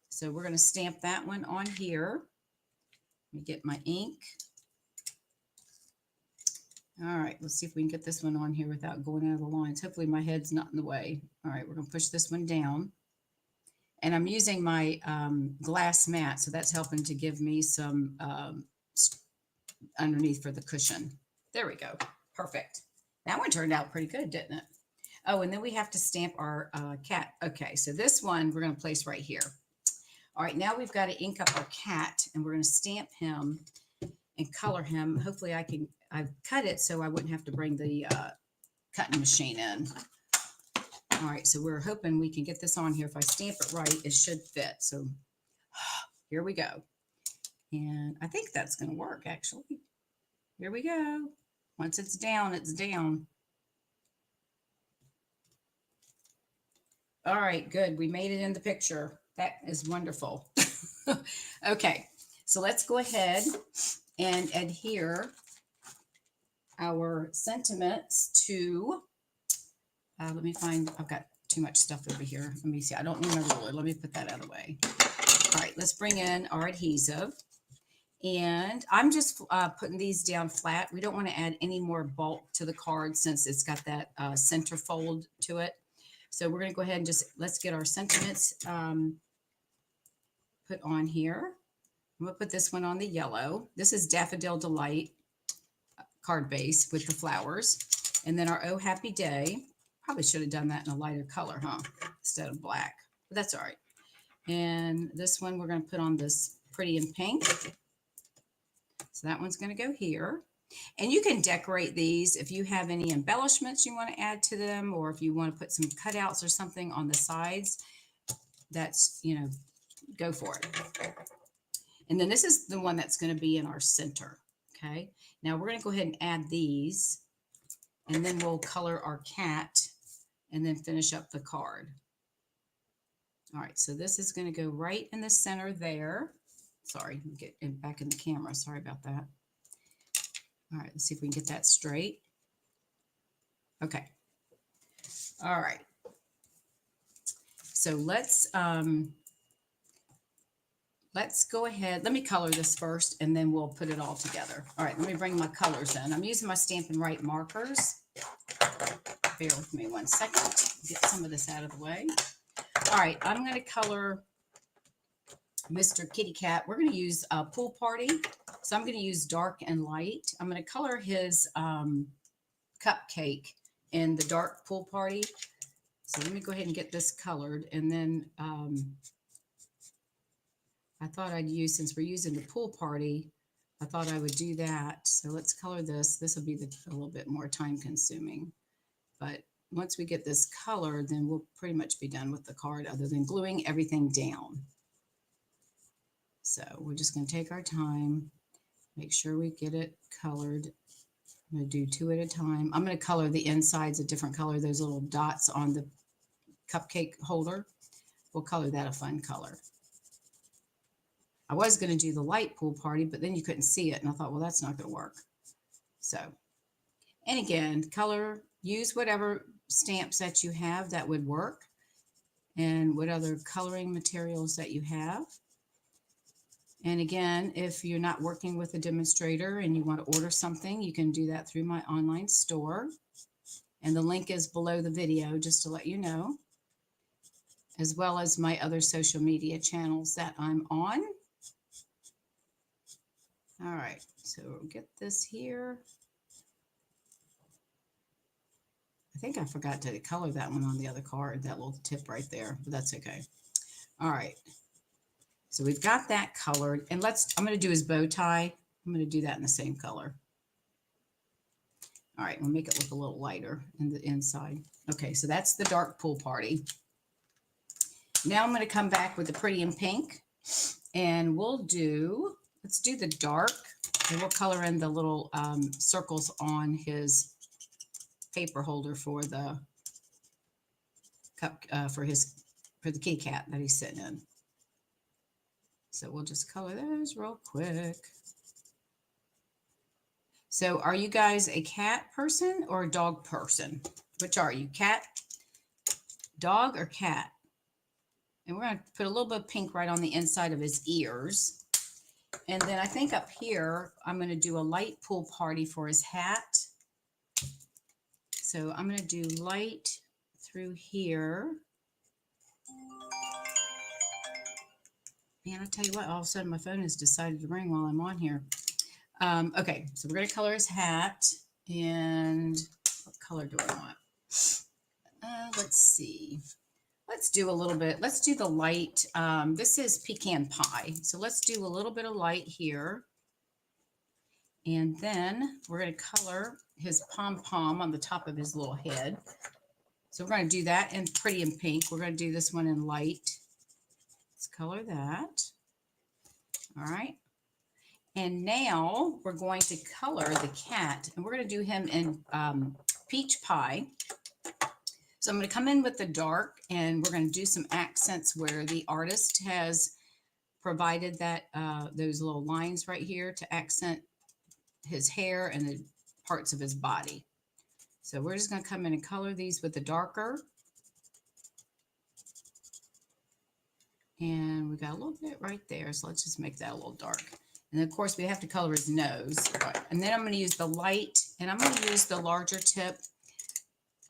So we're going to stamp that one on here. Let me get my ink. All right, let's see if we can get this one on here without going out of the lines. Hopefully my head's not in the way. All right, we're going to push this one down. And I'm using my glass mat, so that's helping to give me some underneath for the cushion. There we go. Perfect. That one turned out pretty good, didn't it? Oh, and then we have to stamp our cat. Okay, so this one we're going to place right here. All right, now we've got to ink up our cat, and we're going to stamp him and color him. Hopefully I've cut it so I wouldn't have to bring the cutting machine in. All right, so we're hoping we can get this on here. If I stamp it right, it should fit. So here we go. And I think that's going to work, actually. Here we go. Once it's down, it's down. All right, good. We made it in the picture. That is wonderful. Okay, so let's go ahead and adhere our sentiments to, let me find, I've got too much stuff over here. Let me see. I don't need my ruler. Let me put that out of the way. All right, let's bring in our adhesive. And I'm just putting these down flat. We don't want to add any more bulk to the card since it's got that center fold to it. So we're going to go ahead and just, let's get our sentiments put on here. I'm going to put this one on the yellow. This is Daffodil Delight card base with the flowers. And then our Oh Happy Day. Probably should have done that in a lighter color, huh? Instead of black. But that's all right. And this one we're going to put on this Pretty in Pink. So that one's going to go here. And you can decorate these if you have any embellishments you want to add to them, or if you want to put some cutouts or something on the sides. That's, you know, go for it. And then this is the one that's going to be in our center. Okay. Now we're going to go ahead and add these, and then we'll color our cat and then finish up the card. All right. So this is going to go right in the center there. Sorry, get back in the camera. Sorry about that. All right, let's see if we can get that straight. Okay. All right. So let's go ahead. Let me color this first, and then we'll put it all together. All right, let me bring my colors in. I'm using my Stampin' Right markers. Bear with me one second. Get some of this out of the way. All right, I'm going to color Mr. Kitty Cat. We're going to use a Pool Party. So I'm going to use dark and light. I'm going to color his cupcake in the dark Pool Party. So let me go ahead and get this colored. And then I thought I'd use, since we're using the Pool Party, I thought I would do that. So let's color this. This will be a little bit more time consuming. But once we get this colored, then we'll pretty much be done with the card other than gluing everything down. So we're just going to take our time, make sure we get it colored. I'm going to do two at a time. I'm going to color the insides a different color, those little dots on the cupcake holder. We'll color that a fun color. I was going to do the light Pool Party, but then you couldn't see it. And I thought, well, that's not going to work. So, and again, color, use whatever stamps that you have that would work, and what other coloring materials that you have. And again, if you're not working with a demonstrator and you want to order something, you can do that through my online store. And the link is below the video, just to let you know, as well as my other social media channels that I'm on. All right, so we'll get this here. I think I forgot to color that one on the other card, that little tip right there, but that's okay. All right. So we've got that colored, and I'm going to do his bow tie. I'm going to do that in the same color. All right, we'll make it look a little lighter in the inside. Okay, so that's the dark Pool Party. Now I'm going to come back with the Pretty in Pink, and let's do the dark. And we'll color in the little circles on his paper holder for the cup for the kitty cat that he's sitting in. So we'll just color those real quick. So are you guys a cat person or a dog person? Which are you, cat, dog, or cat? And we're going to put a little bit of pink right on the inside of his ears. And then I think up here, I'm going to do a light pool party for his hat. So I'm going to do light through here. Man, I tell you what, all of a sudden my phone has decided to ring while I'm on here. Okay, so we're going to color his hat. And what color do I want? Let's see. Let's do a little bit. Let's do the light. This is pecan pie. So let's do a little bit of light here. And then we're going to color his pom-pom on the top of his little head. So we're going to do that in pretty in pink. We're going to do this one in light. Let's color that. All right. And now we're going to color the cat. And we're going to do him in peach pie. So I'm going to come in with the dark, and we're going to do some accents where the artist has provided that those little lines right here to accent his hair and the parts of his body. So we're just going to come in and color these with the darker. And we got a little bit right there. So let's just make that a little dark. And then, of course, we have to color his nose. And then I'm going to use the light, and I'm going to use the larger tip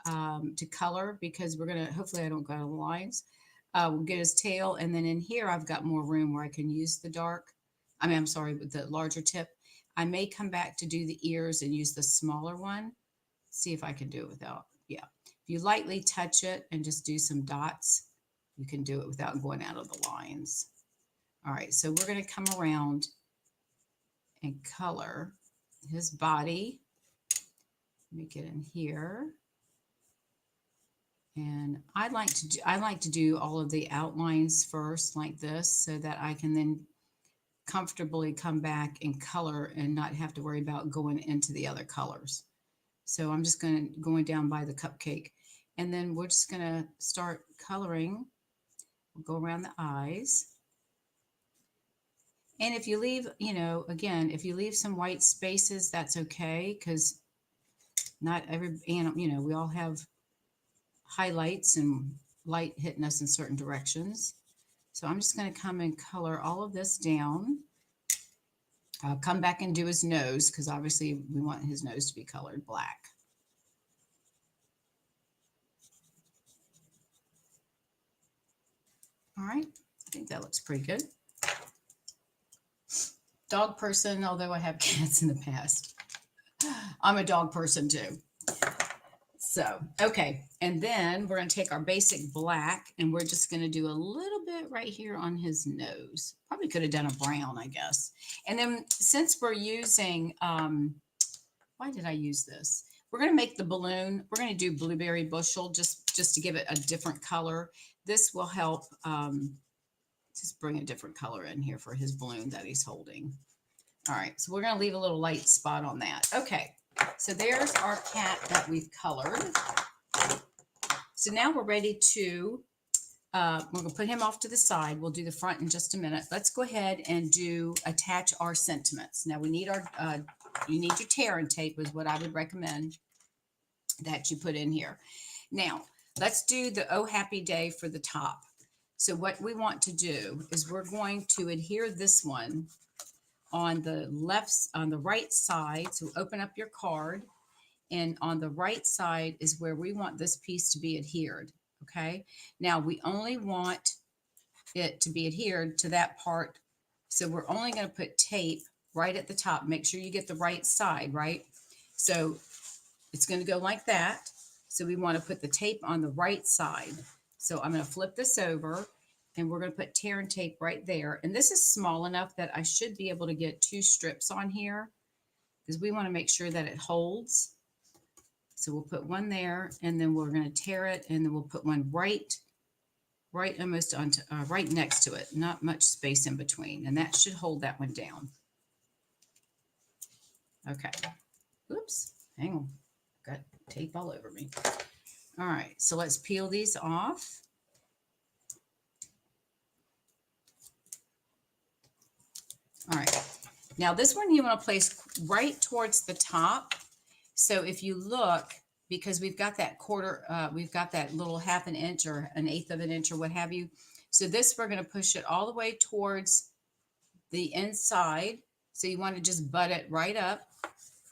to color, because we're going to, hopefully I don't go out of the lines. We'll get his tail. And then in here, I've got more room where I can use the dark. I'm sorry, with the larger tip. I may come back to do the ears and use the smaller one. See if I can do it without. Yeah. If you lightly touch it and just do some dots, you can do it without going out of the lines. All right. So we're going to come around and color his body. Let me get in here. And I like to do all of the outlines first like this, so that I can then comfortably come back and color and not have to worry about going into the other colors. So I'm just going down by the cupcake, and then we're just going to start coloring. We'll go around the eyes. And if you leave, again, if you leave some white spaces, that's okay, because not every animal, we all have highlights and light hitting us in certain directions. So I'm just going to come and color all of this down. I'll come back and do his nose, because obviously we want his nose to be colored black. All right, I think that looks pretty good. Dog person, although I have cats in the past. I'm a dog person too. So, okay. And then we're going to take our basic black, and we're just going to do a little bit right here on his nose. Probably could have done a brown, I guess. And then since we're using, why did I use this? We're going to make the balloon. We're going to do blueberry bushel just to give it a different color. This will help just bring a different color in here for his balloon that he's holding. All right. So we're going to leave a little light spot on that. Okay. So there's our cat that we've colored. So now we're ready to, we're going to put him off to the side. We'll do the front in just a minute. Let's go ahead and attach our sentiments. Now we need you need your tear and tape is what I would recommend that you put in here. Now let's do the Oh Happy Day for the top. So what we want to do is we're going to adhere this one on the right side. So open up your card, and on the right side is where we want this piece to be adhered. Okay. Now we only want it to be adhered to that part. So we're only going to put tape right at the top. Make sure you get the right side, right? So it's going to go like that. So we want to put the tape on the right side. So I'm going to flip this over, and we're going to put tear and tape right there. And this is small enough that I should be able to get 2 strips on here, because we want to make sure that it holds. So we'll put one there, and then we're going to tear it, and then we'll put one right almost onto right next to it. Not much space in between, and that should hold that one down. Okay. Oops. Hang on. Got tape all over me. All right. So let's peel these off. All right. Now this one you want to place right towards the top. So if you look, because we've got that we've got that little half an inch or an eighth of an inch or what have you. So this, we're going to push it all the way towards the inside. So you want to just butt it right up.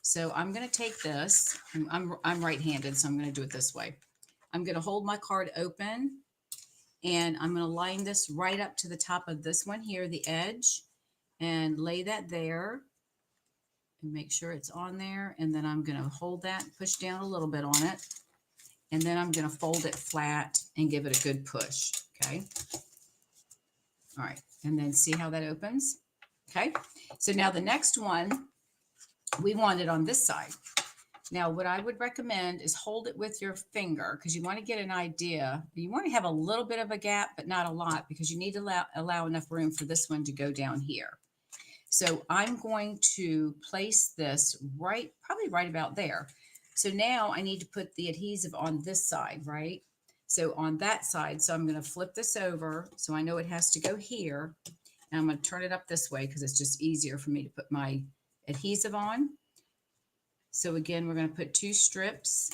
So I'm going to take this. I'm right-handed, so I'm going to do it this way. I'm going to hold my card open, and I'm going to line this right up to the top of this one here, the edge, and lay that there and make sure it's on there. And then I'm going to hold that, push down a little bit on it, and then I'm going to fold it flat and give it a good push. Okay. All right. And then see how that opens. Okay. So now the next one, we want it on this side. Now, what I would recommend is hold it with your finger, because you want to get an idea. You want to have a little bit of a gap, but not a lot, because you need to allow enough room for this one to go down here. So I'm going to place this probably right about there. So now I need to put the adhesive on this side, right? So on that side, so I'm going to flip this over. So I know it has to go here. And I'm going to turn it up this way because it's just easier for me to put my adhesive on. So again, we're going to put 2 strips.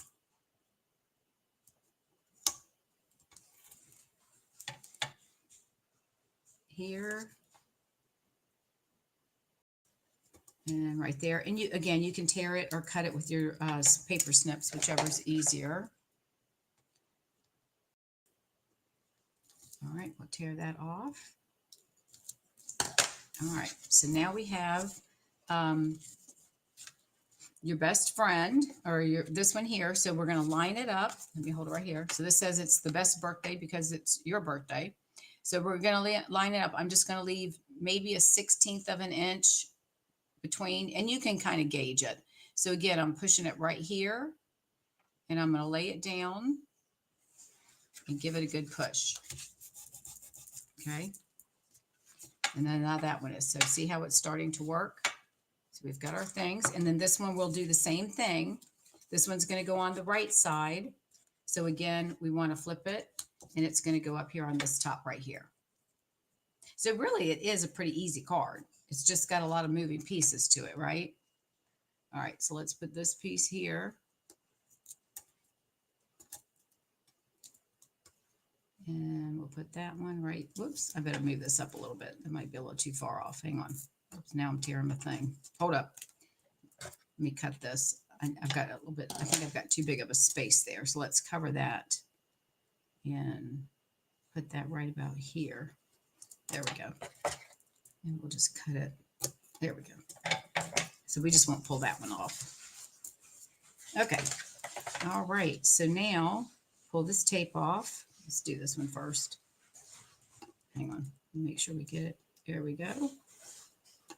Here. And right there. And you can tear it or cut it with your paper snips, whichever is easier. All right, we'll tear that off. All right, so now we have your best friend, or this one here. So we're going to line it up. Let me hold it right here. So this says it's the best birthday because it's your birthday. So we're going to line it up. I'm just going to leave maybe a 1/16 of an inch between, and you can kind of gauge it. So again, I'm pushing it right here, and I'm going to lay it down and give it a good push. Okay. And then now that one is, so see how it's starting to work? So we've got our things, and then this one we'll do the same thing. This one's going to go on the right side. So again, we want to flip it, and it's going to go up here on this top right here. So really it is a pretty easy card. It's just got a lot of moving pieces to it, right? All right, so let's put this piece here. And we'll put that one right. Whoops, I better move this up a little bit. It might be a little too far off. Hang on. Oops, now I'm tearing my thing. Hold up. Let me cut this. I've got a little bit, I think I've got too big of a space there. So let's cover that and put that right about here. There we go. And we'll just cut it. There we go. So we just won't pull that one off. Okay. All right. So now pull this tape off. Let's do this one first. Hang on. Make sure we get it. There we go.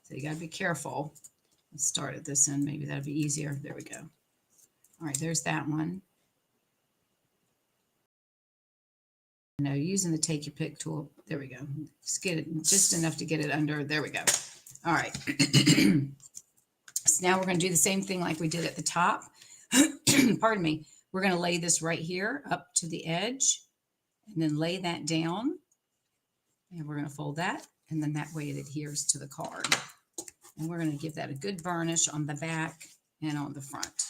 So you got to be careful. Let's start at this end. Maybe that'll be easier. There we go. All right. There's that one. No, using the take your pick tool. There we go. Just get it just enough to get it under. There we go. All right. So now we're going to do the same thing like we did at the top. Pardon me. We're going to lay this right here up to the edge and then lay that down. And we're going to fold that. And then that way it adheres to the card. And we're going to give that a good burnish on the back and on the front.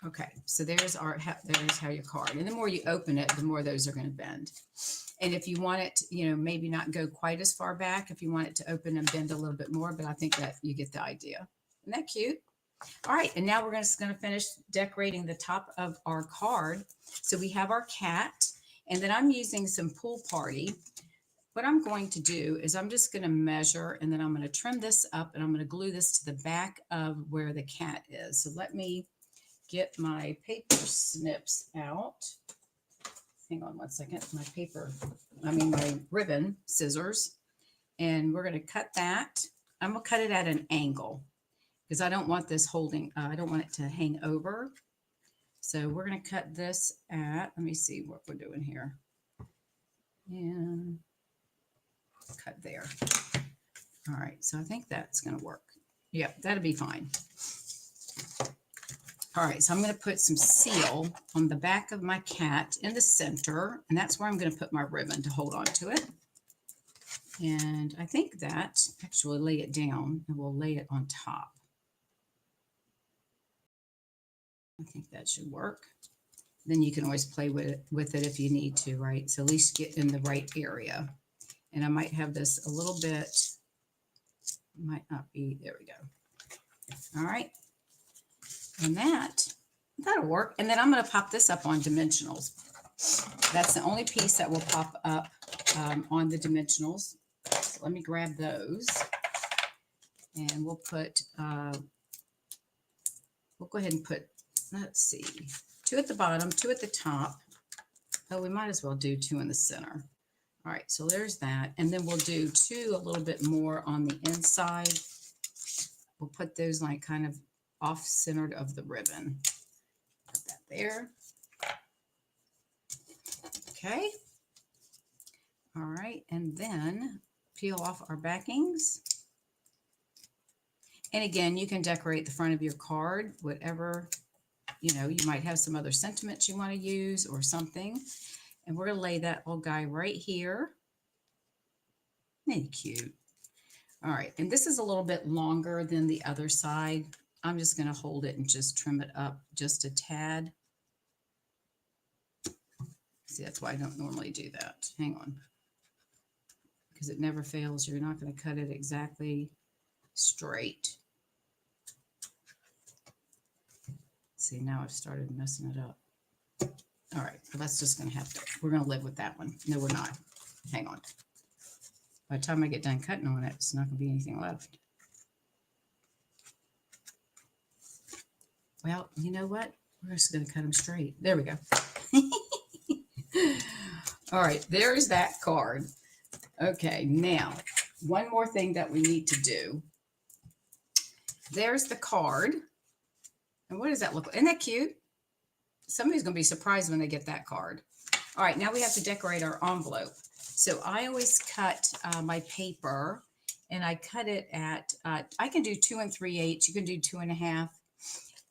Okay, so there's how your card. And the more you open it, the more those are going to bend. And if you want it, maybe not go quite as far back, if you want it to open and bend a little bit more, but I think that you get the idea. Isn't that cute? All right, and now we're just going to finish decorating the top of our card. So we have our cat, and then I'm using some Pool Party. What I'm going to do is I'm just going to measure, and then I'm going to trim this up, and I'm going to glue this to the back of where the cat is. So let me get my paper snips out. Hang on one second. My ribbon scissors. And we're going to cut that. I'm going to cut it at an angle because I don't want this I don't want it to hang over. So we're going to cut this at, let me see what we're doing here. And cut there. All right. So I think that's going to work. Yeah, that'll be fine. All right, so I'm going to put some seal on the back of my cat in the center, and that's where I'm going to put my ribbon to hold on to it. And I think that actually lay it down, and we'll lay it on top. I think that should work. Then you can always play with it if you need to, right? So at least get in the right area. And I might have this a little bit, might not be, there we go. All right. And that'll work. And then I'm going to pop this up on dimensionals. That's the only piece that will pop up on the dimensionals. So let me grab those. And we'll put, we'll go ahead and put, let's see, 2 at the bottom, 2 at the top. Oh, we might as well do 2 in the center. All right, so there's that. And then we'll do 2 a little bit more on the inside. We'll put those like kind of off-centered of the ribbon. Put that there. Okay. All right, and then peel off our backings. And again, you can decorate the front of your card, whatever, you know, you might have some other sentiments you want to use or something. And we're going to lay that old guy right here. Isn't he cute? All right, and this is a little bit longer than the other side. I'm just going to hold it and just trim it up just a tad. See, that's why I don't normally do that. Hang on. Because it never fails. You're not going to cut it exactly straight. See, now I've started messing it up. All right, so that's just going to have to, we're going to live with that one. No, we're not. Hang on. By the time I get done cutting on it, it's not going to be anything left. Well, you know what? We're just going to cut them straight. There we go. All right, there's that card. Okay, now, one more thing that we need to do. There's the card. And what does that look like? Isn't that cute? Somebody's going to be surprised when they get that card. All right, now we have to decorate our envelope. So I always cut my paper, and I cut it at, I can do 2 3/8. You can do 2 1/2.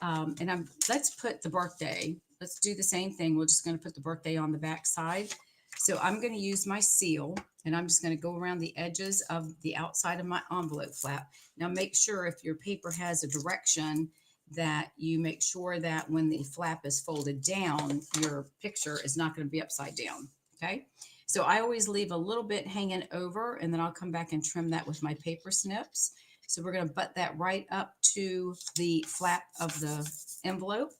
And let's put the birthday. Let's do the same thing. We're just going to put the birthday on the back side. So I'm going to use my seal, and I'm just going to go around the edges of the outside of my envelope flap. Now make sure if your paper has a direction that you make sure that when the flap is folded down, your picture is not going to be upside down. Okay. So I always leave a little bit hanging over, and then I'll come back and trim that with my paper snips. So we're going to butt that right up to the flap of the envelope.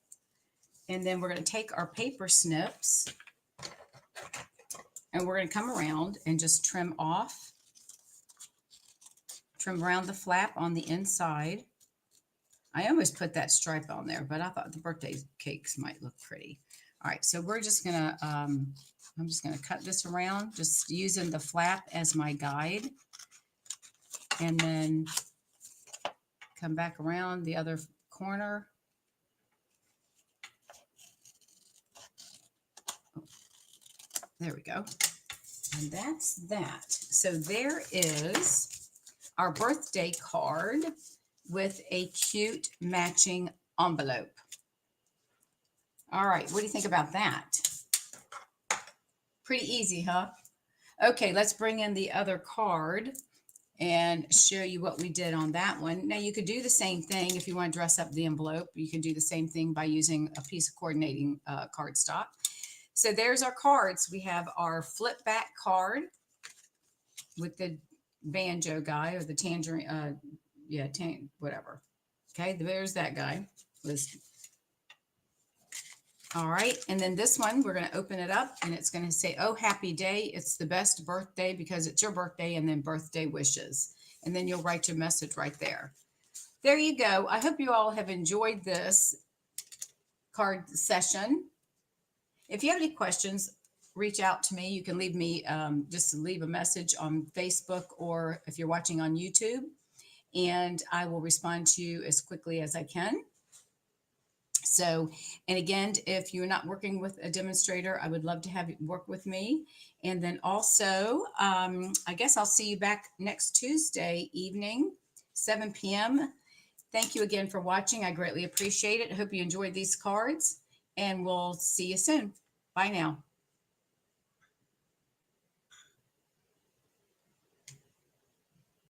And then we're going to take our paper snips, and we're going to come around and just trim off, trim around the flap on the inside. I always put that stripe on there, but I thought the birthday cakes might look pretty. All right, so we're just gonna, I'm just gonna cut this around, just using the flap as my guide, and then come back around the other corner. Oh, there we go. And that's that. So there is our birthday card with a cute matching envelope. All right, what do you think about that? Pretty easy, huh? Okay, let's bring in the other card and show you what we did on that one. Now you could do the same thing if you want to dress up the envelope. You can do the same thing by using a piece of coordinating cardstock. So there's our cards. We have our flip back card with the banjo guy, or the tangerine, whatever. Okay, there's that guy. All right, and then this one, we're going to open it up, and it's going to say, "Oh, happy day. It's the best birthday because it's your birthday," and then birthday wishes. And then you'll write your message right there. There you go. I hope you all have enjoyed this card session. If you have any questions, reach out to me. You can leave me, just leave a message on Facebook, or if you're watching on YouTube, and I will respond to you as quickly as I can. So, and again, if you're not working with a demonstrator, I would love to have you work with me. And then also, I guess I'll see you back next Tuesday evening, 7 p.m. Thank you again for watching. I greatly appreciate it. I hope you enjoyed these cards, and we'll see you soon. Bye now.